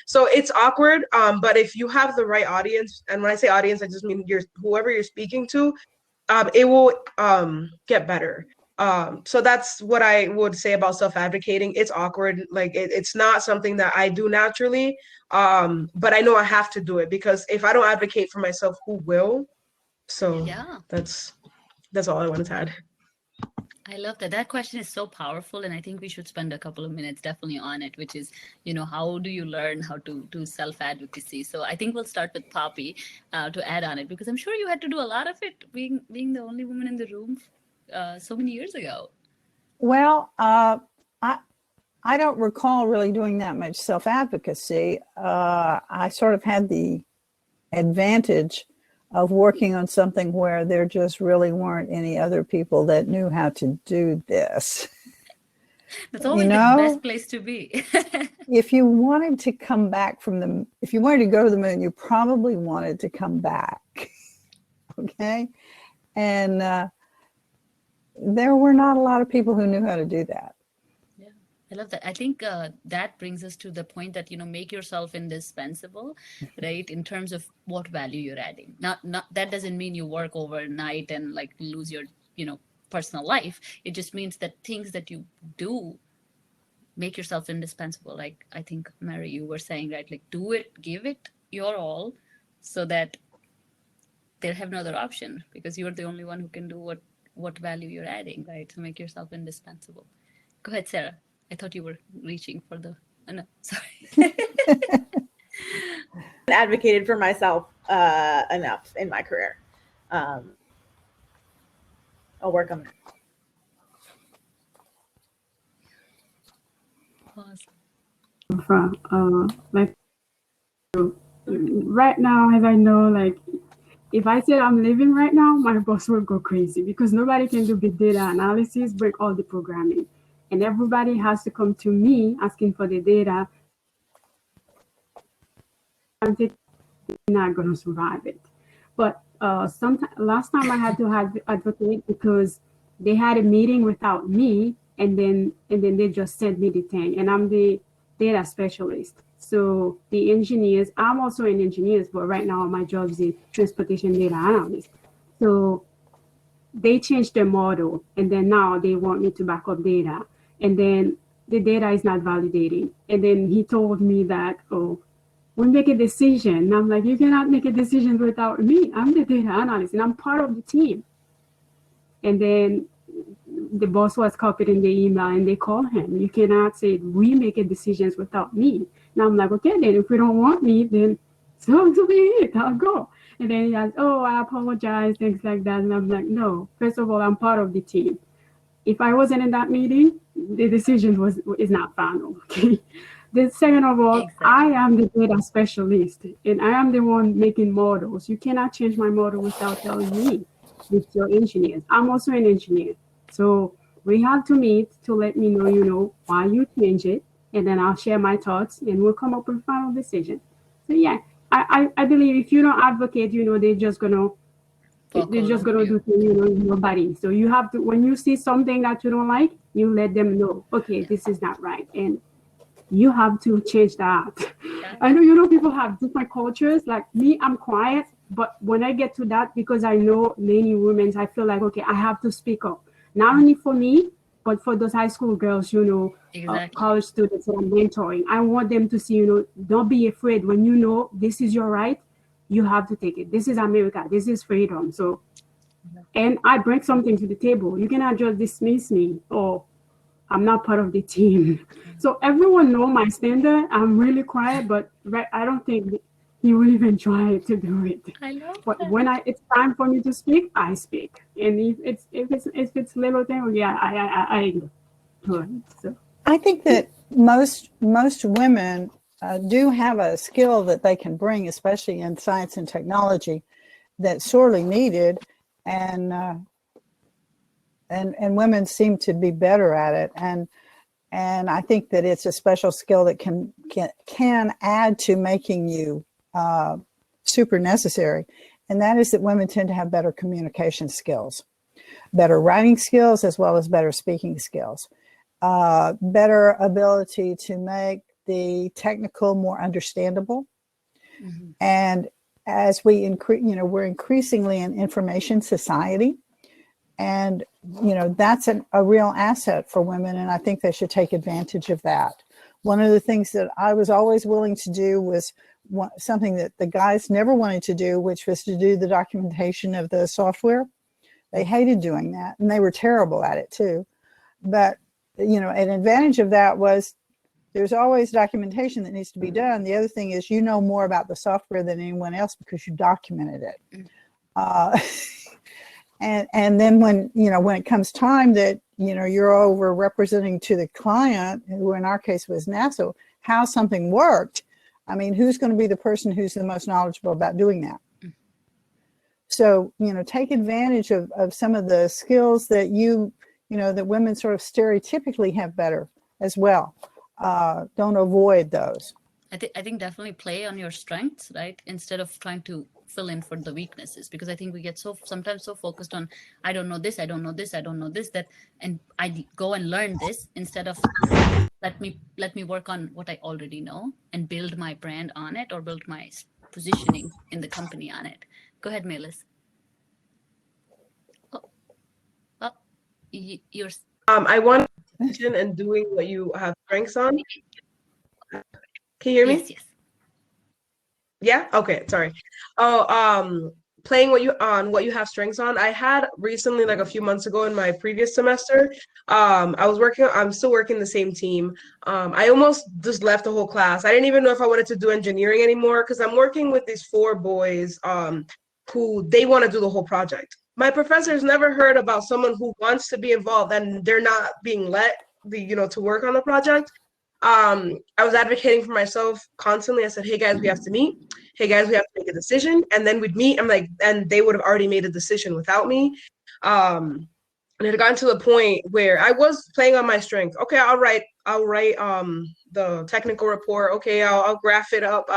So it's awkward. But if you have the right audience, and when I say audience, I just mean whoever you're speaking to, it will get better. So that's what I would say about self-advocating. It's awkward. Like it's not something that I do naturally. But I know I have to do it, because if I don't advocate for myself, who will? So yeah, that's all I wanted to add. I love that. That question is so powerful, and I think we should spend a couple of minutes definitely on it, which is, how do you learn how to do self-advocacy? So I think we'll start with Poppy to add on it, because I'm sure you had to do a lot of it being the only woman in the room so many years ago. Well, I don't recall really doing that much self-advocacy. I sort of had the advantage of working on something where there just really weren't any other people that knew how to do this. That's always the best place to be. If you wanted to come back if you wanted to go to the moon, you probably wanted to come back. Okay. And there were not a lot of people who knew how to do that. I love that. I think that brings us to the point that, make yourself indispensable, right? In terms of what value you're adding. Not that doesn't mean you work overnight and like lose your, personal life. It just means that things that you do make yourself indispensable. Like I think, Mary, you were saying, right? Like do it, give it your all, so that they'll have no other option, because you're the only one who can do what value you're adding, right? So make yourself indispensable. Go ahead, Sarah. I thought you were reaching for the, oh, no, sorry. Advocated for myself enough in my career. I'll work on that. Pause. Like right now, as I know, like if I said I'm leaving right now, my boss will go crazy because nobody can do big data analysis, break all the programming, and everybody has to come to me asking for the data. I'm not going to survive it. But last time I had to advocate because they had a meeting without me, and then they just sent me the thing, and I'm the data specialist. So the engineers, I'm also an engineer, but right now my job is a transportation data analyst. So they changed their model, and then now they want me to back up data, and then the data is not validating. And then he told me that, oh, we make a decision. And I'm like, you cannot make a decision without me. I'm the data analyst and I'm part of the team. And then the boss was copied in the email and they call him. You cannot say we make a decisions without me. And I'm like, okay, then if you don't want me, then so be it, I'll go. And then he goes, oh, I apologize, things like that. And I'm like, no, first of all, I'm part of the team. If I wasn't in that meeting, the decision is not final, okay? The second of all, exactly. I am the data specialist and I am the one making models. You cannot change my model without telling me with your engineers. I'm also an engineer. So we have to meet to let me know, why you change it. And then I'll share my thoughts and we'll come up with a final decision. So yeah, I believe if you don't advocate, they're just going to do things, in your body. So you have to, when you see something that you don't like, you let them know, okay, this is not right. And you have to change that. Yeah. I know, people have different cultures. Like me, I'm quiet, but when I get to that, because I know many women, I feel like, okay, I have to speak up. Not only for me, but for those high school girls, exactly. College students that I'm mentoring. I want them to see, don't be afraid. When you know this is your right, you have to take it. This is America. This is freedom. So, and I bring something to the table. You cannot just dismiss me or I'm not part of the team. So everyone know my standard. I'm really quiet, but I don't think he will even try to do it. I know. But when it's time for me to speak, I speak. And if it's little thing, yeah, I do it. So I think that most women do have a skill that they can bring, especially in science and technology, that's sorely needed, and women seem to be better at it, and I think that it's a special skill that can add to making you super necessary, and that is that women tend to have better communication skills, better writing skills, as well as better speaking skills, better ability to make the technical more understandable, mm-hmm. And as we increase, we're increasingly an information society. And, that's a real asset for women. And I think they should take advantage of that. One of the things that I was always willing to do was something that the guys never wanted to do, which was to do the documentation of the software. They hated doing that and they were terrible at it too. But, an advantage of that was there's always documentation that needs to be done. The other thing is, more about the software than anyone else because you documented it. And then when it comes time that, you're over representing to the client, who in our case was NASA, how something worked, I mean, who's going to be the person who's the most knowledgeable about doing that? So, take advantage of some of the skills that that women sort of stereotypically have better as well. Don't avoid those. I think definitely play on your strengths, right? Instead of trying to fill in for the weaknesses, because I think we get sometimes so focused on, I don't know this, I don't know this, I don't know this, that, and I go and learn this instead of let me work on what I already know and build my brand on it or build my positioning in the company on it. Go ahead, Maeliz. I want to mention and doing what you have strengths on. Can you hear me? Yes, yes. Yeah. Okay. Sorry. Oh, playing what you have strengths on. I had recently, like a few months ago in my previous semester, I'm still working the same team. I almost just left the whole class. I didn't even know if I wanted to do engineering anymore because I'm working with these 4 boys, who they want to do the whole project. My professor's never heard about someone who wants to be involved and they're not being let to work on the project. I was advocating for myself constantly. I said, hey guys, we have to meet. Hey guys, we have to make a decision. And then we'd meet. I'm like, and they would have already made a decision without me. And it had gotten to the point where I was playing on my strength. Okay, I'll write the technical report. Okay, I'll graph it up.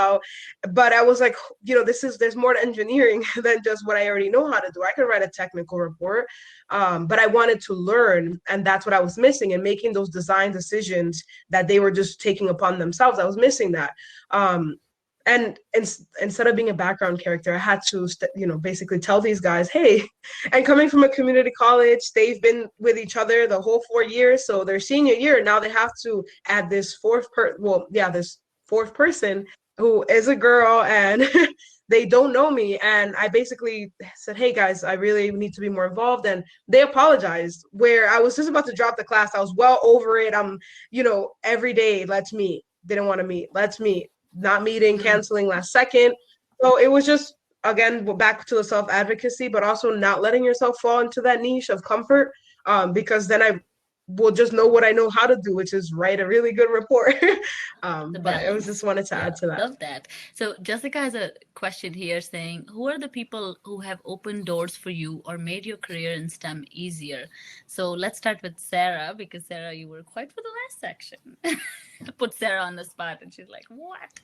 But I was like, there's more to engineering than just what I already know how to do. I could write a technical report, but I wanted to learn, and that's what I was missing. And making those design decisions that they were just taking upon themselves, I was missing that. And instead of being a background character, I had to, basically tell these guys, hey, and coming from a community college, they've been with each other the whole 4 years. So their senior year, now they have to add this fourth person who is a girl, and they don't know me. And I basically said, hey guys, I really need to be more involved. And they apologized, where I was just about to drop the class. I was well over it. I'm, every day, let's meet. Didn't want to meet. Let's meet. Not meeting, canceling last second. So it was just, again, back to the self-advocacy, but also not letting yourself fall into that niche of comfort, because then I will just know what I know how to do, which is write a really good report. But I was just wanted to add to that. Love that. So Jessica has a question here saying, who are the people who have opened doors for you or made your career in STEM easier? So let's start with Sarah, because Sarah, you were quiet for the last section. Put Sarah on the spot, and she's like, what?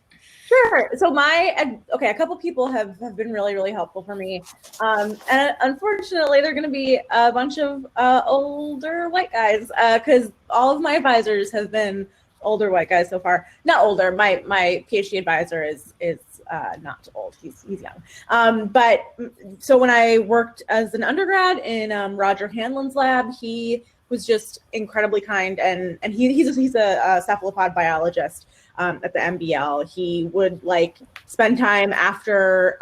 Sure. So a couple people have been really, really helpful for me. And unfortunately, they're going to be a bunch of older white guys, because all of my advisors have been older white guys so far. Not older. My PhD advisor is not old. He's young. But so when I worked as an undergrad in Roger Hanlon's lab, he was just incredibly kind, and he's a cephalopod biologist at the MBL. He would spend time after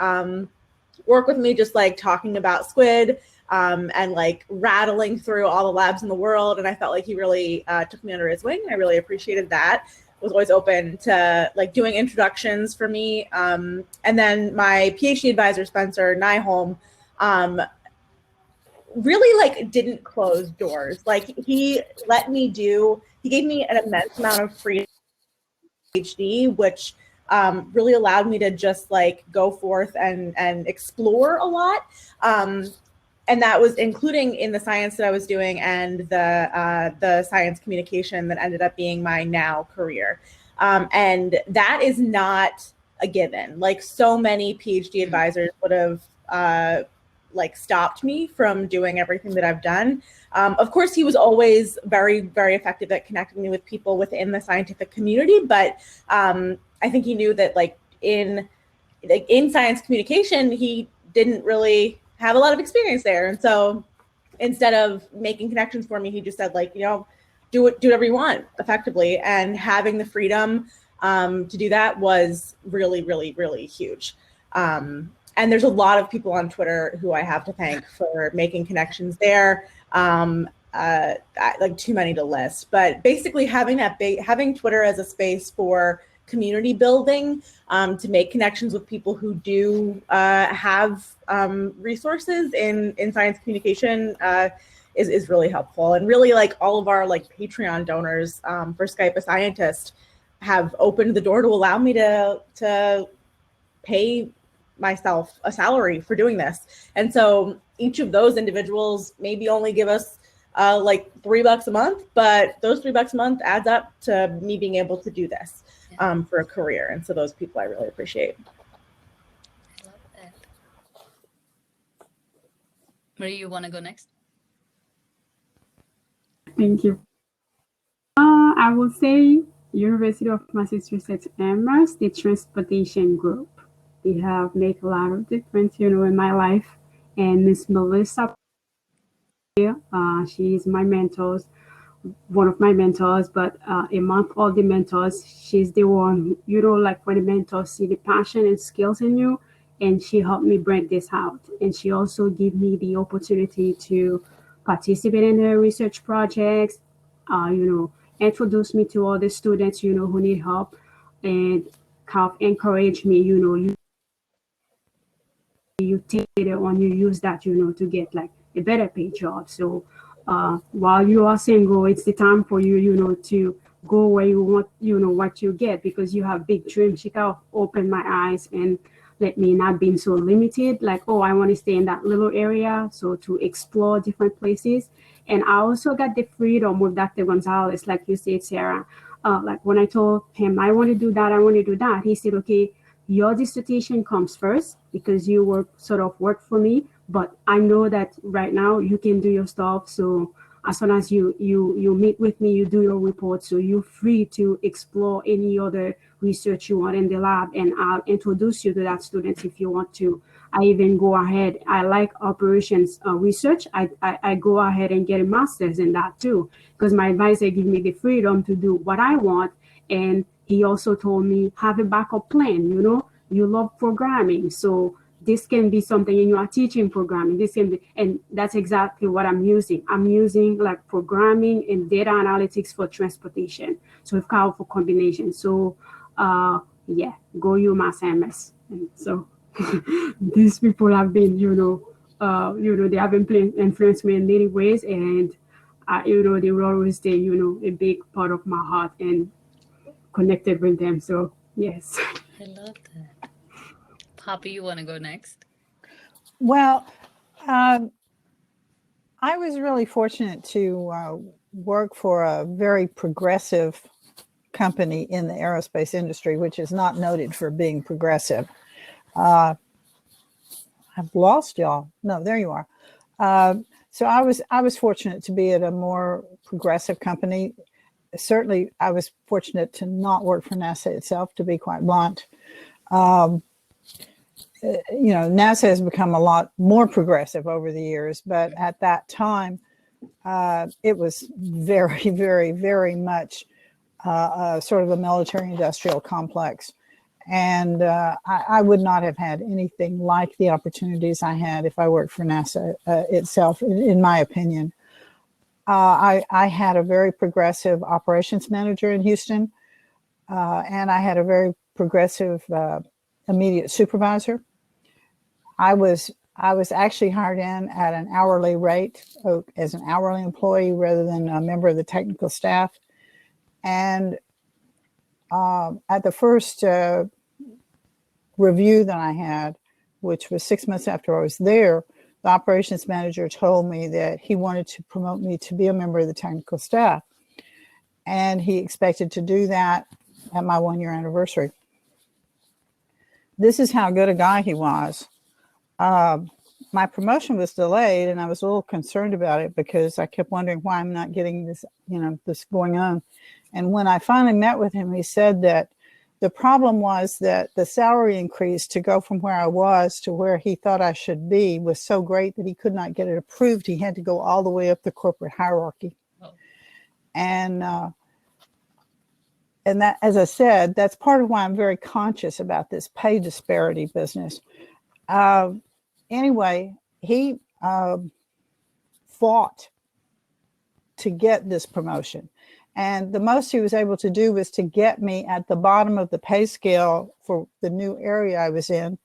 work with me, just talking about squid, and rattling through all the labs in the world. And I felt like he really took me under his wing. I really appreciated that. Was always open to doing introductions for me. And then my PhD advisor, Spencer Nyholm, really didn't close doors. He gave me an immense amount of freedom PhD, which really allowed me to just go forth and explore a lot. And that was including in the science that I was doing and the science communication that ended up being my now career. And that is not a given. So many PhD advisors would have stopped me from doing everything that I've done. Of course, he was always very, very effective at connecting me with people within the scientific community. But I think he knew that in science communication, he didn't really have a lot of experience there. And so instead of making connections for me, he just said do whatever you want effectively. And having the freedom to do that was really, really, really huge. And there's a lot of people on Twitter who I have to thank for making connections there. Too many to list, but basically having Twitter as a space for community building, to make connections with people who do have resources in science communication is really helpful. And really all of our Patreon donors for Skype a Scientist have opened the door to allow me to pay myself a salary for doing this. And so each of those individuals maybe only give us $3 a month, but those $3 a month adds up to me being able to do this for a career. And so those people I really appreciate. I love that. Marie, you want to go next? Thank you. I will say University of Massachusetts Amherst, the transportation group. They have made a lot of difference, in my life. And Miss Melissa, she is my mentor one of my mentors, but among all the mentors, she's the one, like when the mentors see the passion and skills in you, and she helped me break this out. And she also gave me the opportunity to participate in her research projects, introduce me to all the students, who need help, and kind of encourage me, you take it on, you use that, to get like a better paid job. So while you are single, it's the time for you, to go where you want, what you get, because you have big dreams. She kind of opened my eyes and let me not being so limited, like, oh, I want to stay in that little area. So to explore different places. And I also got the freedom with Dr. Gonzalez, like you said, Sarah. Like when I told him, I want to do that, he said, okay, your dissertation comes first because you work for me, but I know that right now you can do your stuff. So as soon as you meet with me, you do your report, so you're free to explore any other research you want in the lab, and I'll introduce you to that student if you want to. I even go ahead, I like operations research. I go ahead and get a master's in that too, because my advisor gave me the freedom to do what I want. And he also told me, have a backup plan, you love programming. So this can be something, and you are teaching programming. This can be, and that's exactly what I'm using. I'm using like programming and data analytics for transportation. So it's powerful combination. So yeah, go UMass MS. And so these people have been, they have influenced me in many ways, and they will always stay, a big part of my heart and connected with them. So yes. I love that. Poppy, you want to go next? Well, I was really fortunate to work for a very progressive company in the aerospace industry, which is not noted for being progressive. I've lost y'all. No, there you are. So I was fortunate to be at a more progressive company. Certainly, I was fortunate to not work for NASA itself, to be quite blunt. NASA has become a lot more progressive over the years, but at that time, it was very, very, very much sort of a military-industrial complex. And I would not have had anything like the opportunities I had if I worked for NASA itself, in my opinion. I had a very progressive operations manager in Houston, and I had a very progressive immediate supervisor. I was actually hired in at an hourly rate, as an hourly employee rather than a member of the technical staff. And at the first review that I had, which was 6 months after I was there, the operations manager told me that he wanted to promote me to be a member of the technical staff. And he expected to do that at my 1-year anniversary. This is how good a guy he was. My promotion was delayed, and I was a little concerned about it because I kept wondering why I'm not getting this, this going on. And when I finally met with him, he said that the problem was that the salary increase to go from where I was to where he thought I should be was so great that he could not get it approved. He had to go all the way up the corporate hierarchy. Oh. And that, as I said, that's part of why I'm very conscious about this pay disparity business. Anyway, he fought to get this promotion. And the most he was able to do was to get me at the bottom of the pay scale for the new area I was in.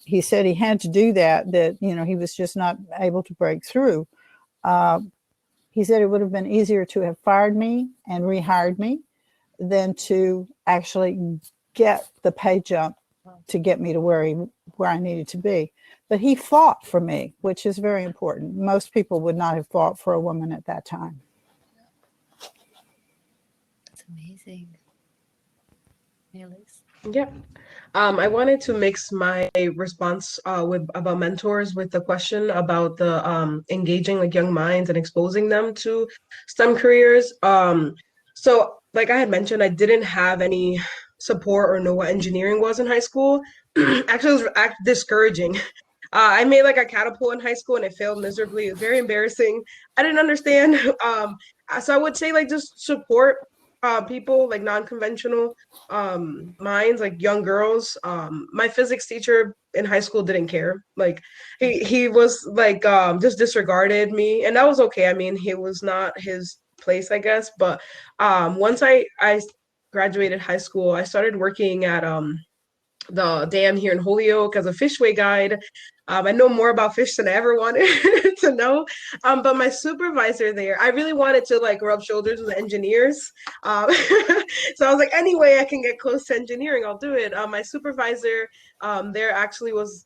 He said he had to do that he was just not able to break through. He said it would have been easier to have fired me and rehired me than to actually get the pay jump to get me to where I needed to be. But he fought for me, which is very important. Most people would not have fought for a woman at that time. That's amazing. Maeliz? Yeah. I wanted to mix my response about mentors with the question about the engaging like young minds and exposing them to STEM careers. So like I had mentioned, I didn't have any support or know what engineering was in high school. Actually, it was discouraging. I made like a catapult in high school and it failed miserably. It was very embarrassing. I didn't understand. So I would say like just support people like non-conventional minds, like young girls. My physics teacher in high school didn't care. Like he was like just disregarded me, and that was okay. I mean, he was not his place, I guess. But once I graduated high school, I started working at the dam here in Holyoke as a fish weigh guide. I know more about fish than I ever wanted to know. But my supervisor there, I really wanted to like rub shoulders with engineers. So I was like, any way I can get close to engineering, I'll do it. My supervisor there actually was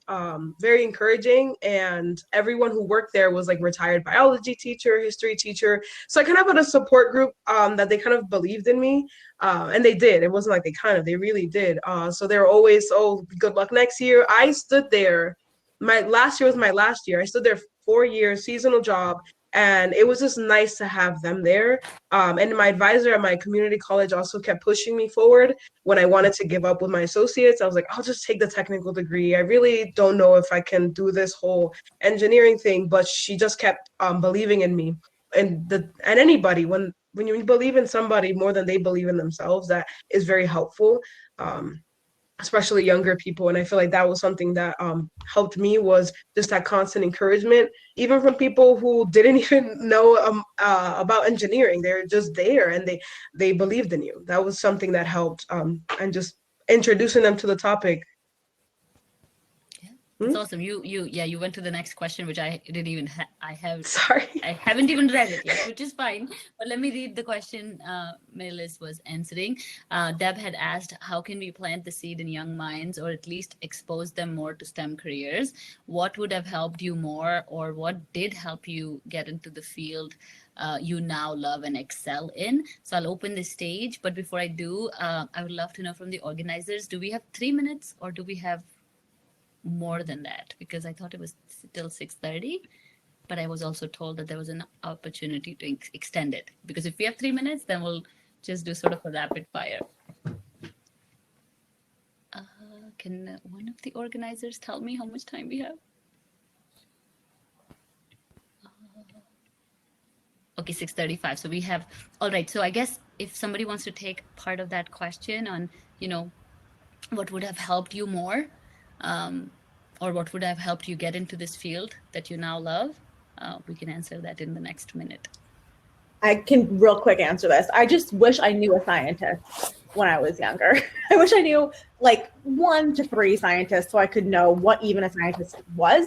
very encouraging, and everyone who worked there was like retired biology teacher, history teacher. So I kind of had a support group that they kind of believed in me. And they did. It wasn't like they really did. So they were always, oh, good luck next year. I stood there. My last year was my last year. I stood there 4 years, seasonal job. And it was just nice to have them there. And my advisor at my community college also kept pushing me forward when I wanted to give up with my associates. I was like, I'll just take the technical degree. I really don't know if I can do this whole engineering thing. But she just kept believing in me. And anybody, when you believe in somebody more than they believe in themselves, that is very helpful, especially younger people. And I feel like that was something that helped me, was just that constant encouragement, even from people who didn't even know about engineering. They're just there and they believed in you. That was something that helped, and just introducing them to the topic. That's awesome. You went to the next question, which I didn't even Sorry. I haven't even read it yet, which is fine. But let me read the question Maeliz was answering. Deb had asked, how can we plant the seed in young minds, or at least expose them more to STEM careers? What would have helped you more, or what did help you get into the field you now love and excel in? So I'll open the stage, but before I do, I would love to know from the organizers, do we have 3 minutes or do we have more than that? Because I thought it was till 6:30, but I was also told that there was an opportunity to extend it, because if we have 3 minutes, then we'll just do sort of a rapid fire. Can one of the organizers tell me how much time we have? Okay, 6:35. So we have, all right. So I guess if somebody wants to take part of that question on, what would have helped you more, or what would have helped you get into this field that you now love, we can answer that in the next minute. I can real quick answer this. I just wish I knew a scientist when I was younger. I wish I knew like 1 to 3 scientists so I could know what even a scientist was,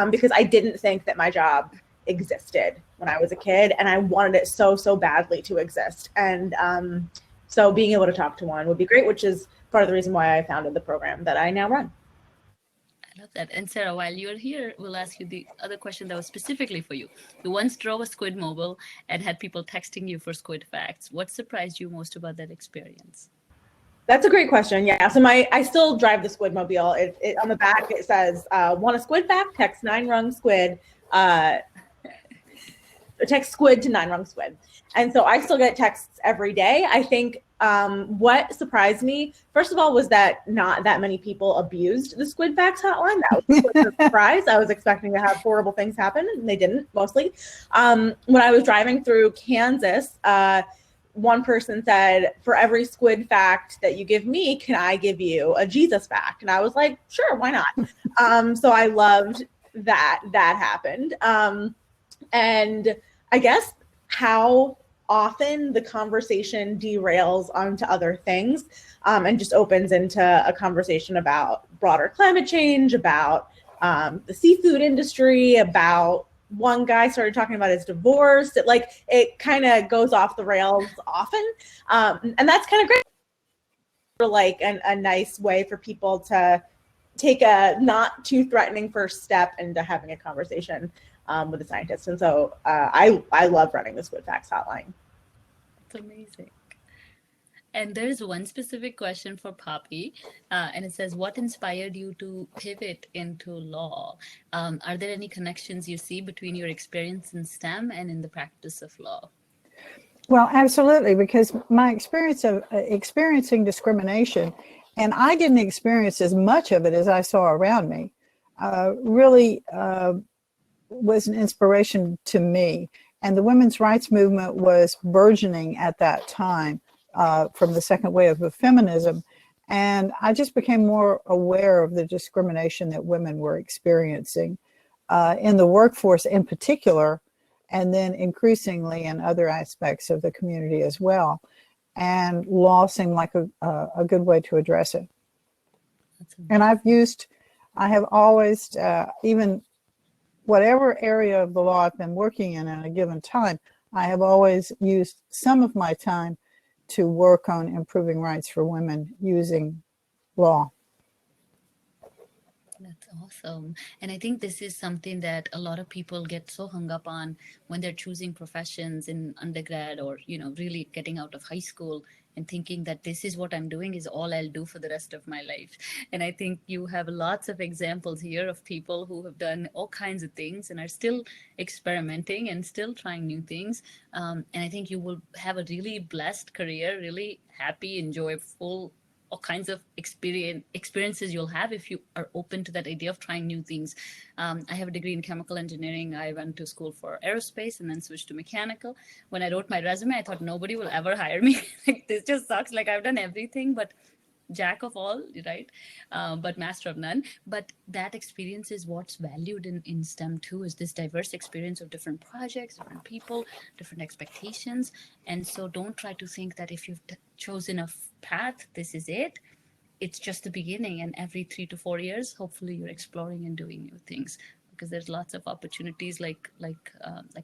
because I didn't think that my job existed when I was a kid, and I wanted it so badly to exist. And so being able to talk to one would be great, which is part of the reason why I founded the program that I now run. I love that. And Sarah, while you're here, we'll ask you the other question that was specifically for you. You once drove a squid mobile and had people texting you for squid facts. What surprised you most about that experience? That's a great question. Yeah, so I still drive the squid mobile. It on the back it says, "Want a squid fact? Text 9-rung squid." Text squid to 9-rung squid. And so I still get texts every day. I think what surprised me, first of all, was that not that many people abused the Squid Facts hotline. That was a surprise. I was expecting to have horrible things happen, and they didn't, mostly. When I was driving through Kansas, one person said, for every squid fact that you give me, can I give you a Jesus fact? And I was like, sure, why not? So I loved that happened. And I guess how often the conversation derails onto other things, and just opens into a conversation about broader climate change, about the seafood industry, about one guy started talking about his divorce. It kind of goes off the rails often. And that's kind of great, for like a nice way for people to take a not too threatening first step into having a conversation with a scientist. And so I love running the Squid Facts hotline. It's amazing. And there's one specific question for Poppy, and it says, what inspired you to pivot into law? Are there any connections you see between your experience in STEM and in the practice of law? Well, absolutely, because my experience of experiencing discrimination, and I didn't experience as much of it as I saw around me. really was an inspiration to me. And the women's rights movement was burgeoning at that time from the second wave of feminism. And I just became more aware of the discrimination that women were experiencing in the workforce in particular, and then increasingly in other aspects of the community as well. And law seemed like a good way to address it. And I have always, even whatever area of the law I've been working in at a given time, I have always used some of my time to work on improving rights for women using law. That's awesome. And I think this is something that a lot of people get so hung up on when they're choosing professions in undergrad or, really getting out of high school and thinking that this is what I'm doing is all I'll do for the rest of my life. And I think you have lots of examples here of people who have done all kinds of things and are still experimenting and still trying new things. And I think you will have a really blessed career, really happy, enjoyable, all kinds of experiences you'll have if you are open to that idea of trying new things. I have a degree in chemical engineering. I went to school for aerospace and then switched to mechanical. When I wrote my resume, I thought nobody will ever hire me. Like, this just sucks. Like, I've done everything, but jack of all, right? But master of none. But that experience is what's valued in STEM too, is this diverse experience of different projects, different people, different expectations. And so don't try to think that if you've chosen a path, this is it. It's just the beginning. And every 3 to 4 years, hopefully you're exploring and doing new things, because there's lots of opportunities like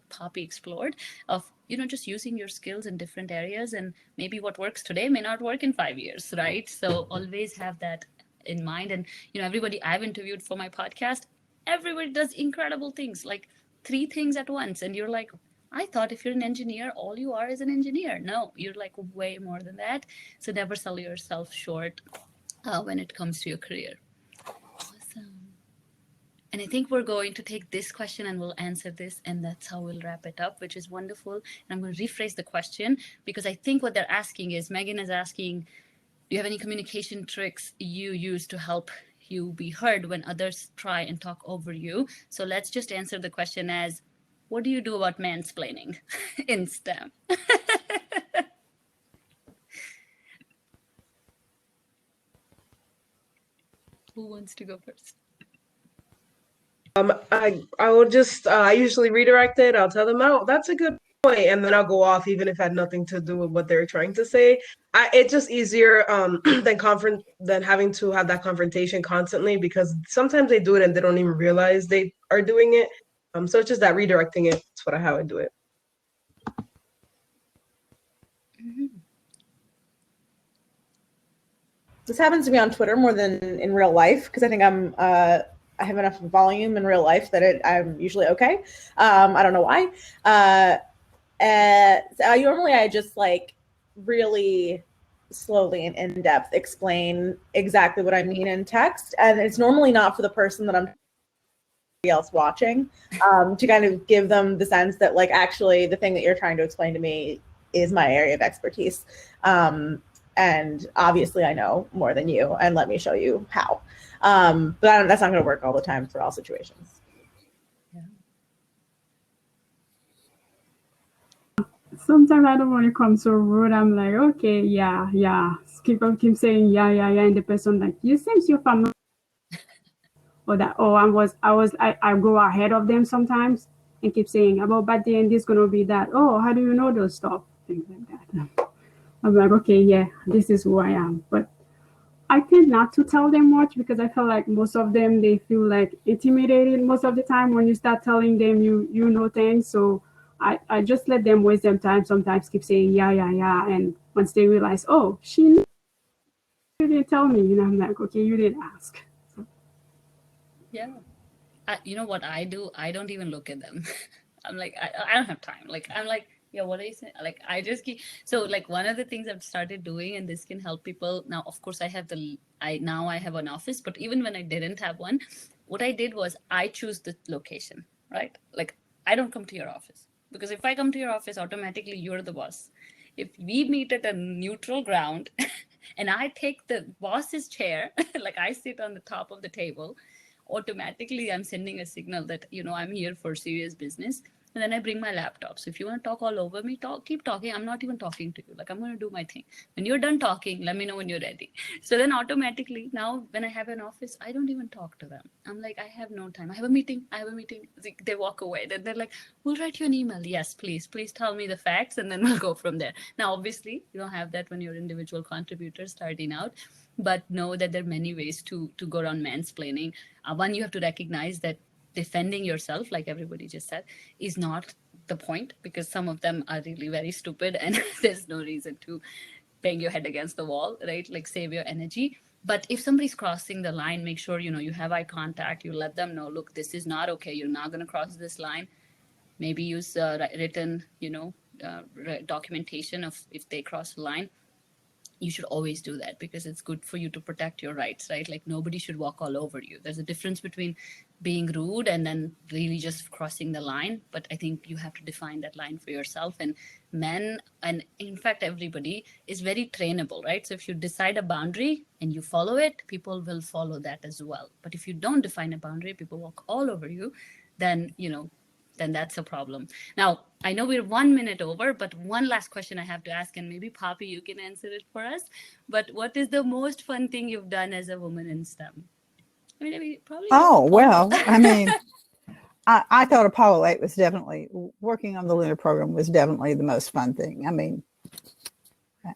Poppy explored of, just using your skills in different areas, and maybe what works today may not work in 5 years, right? So always have that in mind. And, everybody I've interviewed for my podcast, everybody does incredible things, like 3 things at once. And you're like, I thought if you're an engineer, all you are is an engineer. No, you're like way more than that. So never sell yourself short when it comes to your career. Awesome. And I think we're going to take this question and we'll answer this, and that's how we'll wrap it up, which is wonderful. And I'm going to rephrase the question, because I think what they're asking is, Megan is asking, do you have any communication tricks you use to help you be heard when others try and talk over you? So let's just answer the question as, what do you do about mansplaining in STEM? Who wants to go first? I will just I usually redirect it. I'll tell them, oh, that's a good point, and then I'll go off even if it had nothing to do with what they're trying to say. It's just easier than having to have that confrontation constantly, because sometimes they do it and they don't even realize they are doing it. So it's just that redirecting it. That's how I do it. Mm-hmm. This happens to me on Twitter more than in real life, because I think I have enough volume in real life that I'm usually okay. I don't know why. Normally I just really slowly and in depth explain exactly what I mean in text, and it's normally not for the person that I'm else watching, to kind of give them the sense that actually the thing that you're trying to explain to me is my area of expertise. And obviously I know more than you, and let me show you how. But that's not going to work all the time for all situations. Yeah. Sometimes I don't want to come so rude. I'm like, okay, yeah. Keep saying yeah, and the person like, you seems you're familiar. Or that, I go ahead of them sometimes and keep saying, about but then this gonna be that. Oh, how do you know those stuff? Things like that. I'm like, okay, yeah, this is who I am. But I tend not to tell them much, because I feel like most of them, they feel like intimidated most of the time when you start telling them you know things. So I just let them waste their time, sometimes keep saying yeah. And once they realize, oh, you didn't tell me, I'm like, okay, you didn't ask. Yeah. You know what I do? I don't even look at them. I'm like, I don't have time. I'm like, yeah, what are you saying? I just keep, so one of the things I've started doing, and this can help people. Now, of course, I have an office, but even when I didn't have one, what I did was I choose the location, right? I don't come to your office, because if I come to your office, automatically you're the boss. If we meet at a neutral ground and I take the boss's chair, I sit on the top of the table, automatically I'm sending a signal that, I'm here for serious business. And then I bring my laptop. So if you want to talk all over me, keep talking. I'm not even talking to you. Like, I'm going to do my thing. When you're done talking, let me know when you're ready. So then automatically now when I have an office, I don't even talk to them. I'm like, I have no time. I have a meeting. They walk away. Then they're like, we'll write you an email. Yes, please tell me the facts. And then we'll go from there. Now, obviously you don't have that when you're individual contributors starting out, but know that there are many ways to go around mansplaining. One, you have to recognize that defending yourself, like everybody just said, is not the point, because some of them are really very stupid and there's no reason to bang your head against the wall, right? Like, save your energy. But if somebody's crossing the line, make sure, you have eye contact. You let them know, look, this is not okay. You're not going to cross this line. Maybe use written, documentation of if they cross the line. You should always do that because it's good for you to protect your rights, right? Like, nobody should walk all over you. There's a difference between being rude and then really just crossing the line. But I think you have to define that line for yourself. And men, and in fact, everybody is very trainable, right? So if you decide a boundary and you follow it, people will follow that as well. But if you don't define a boundary, people walk all over you, then, then that's a problem. Now, I know we're 1 minute over, but one last question I have to ask, and maybe Poppy, you can answer it for us. But what is the most fun thing you've done as a woman in STEM? I mean, probably. Oh, well, I mean, I thought Apollo 8 was definitely, working on the lunar program was definitely the most fun thing. I mean,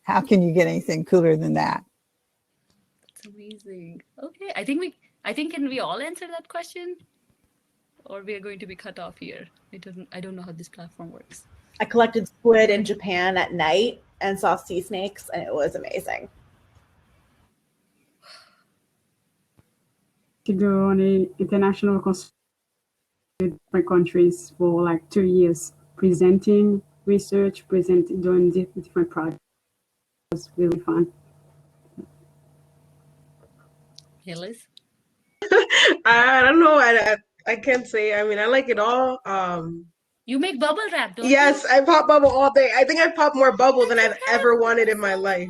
how can you get anything cooler than that? That's amazing. Okay, I think can we all answer that question? Or we are going to be cut off here? I don't know how this platform works. I collected squid in Japan at night and saw sea snakes, and it was amazing. To go on an international conference with different countries for like 2 years, presenting research, doing different projects. It was really fun. Maeliz? I don't know. I can't say. I mean, I like it all. You make bubble wrap, don't Yes, you? I pop bubble all day. I think I pop more bubble than I've ever wanted in my life.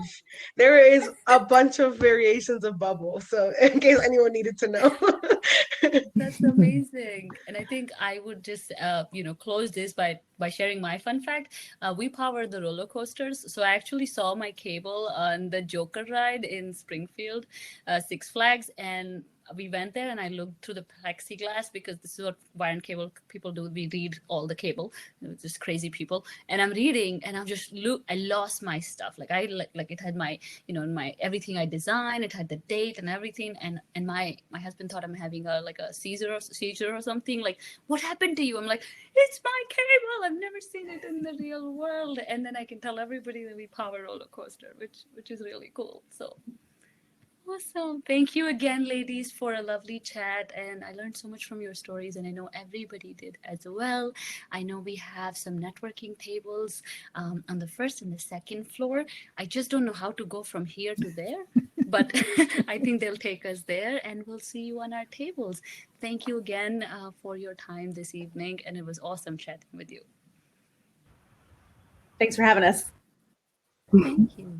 There is a bunch of variations of bubble. So in case anyone needed to know. That's amazing. And I think I would just, close this by sharing my fun fact. We power the roller coasters. So I actually saw my cable on the Joker ride in Springfield, Six Flags. And we went there and I looked through the plexiglass because this is what wire and cable people do. We read all the cable, just crazy people. And I'm reading and I lost my stuff. Like it had my, my everything I designed. It had the date and everything. And my husband thought I'm having a seizure or something. Like, what happened to you? I'm like, it's my cable. I've never seen it in the real world. And then I can tell everybody that we power roller coaster, which is really cool. So. Awesome. Thank you again, ladies, for a lovely chat. And I learned so much from your stories, and I know everybody did as well. I know we have some networking tables on the first and the second floor. I just don't know how to go from here to there, but I think they'll take us there, and we'll see you on our tables. Thank you again for your time this evening, and it was awesome chatting with you. Thanks for having us. Thank you.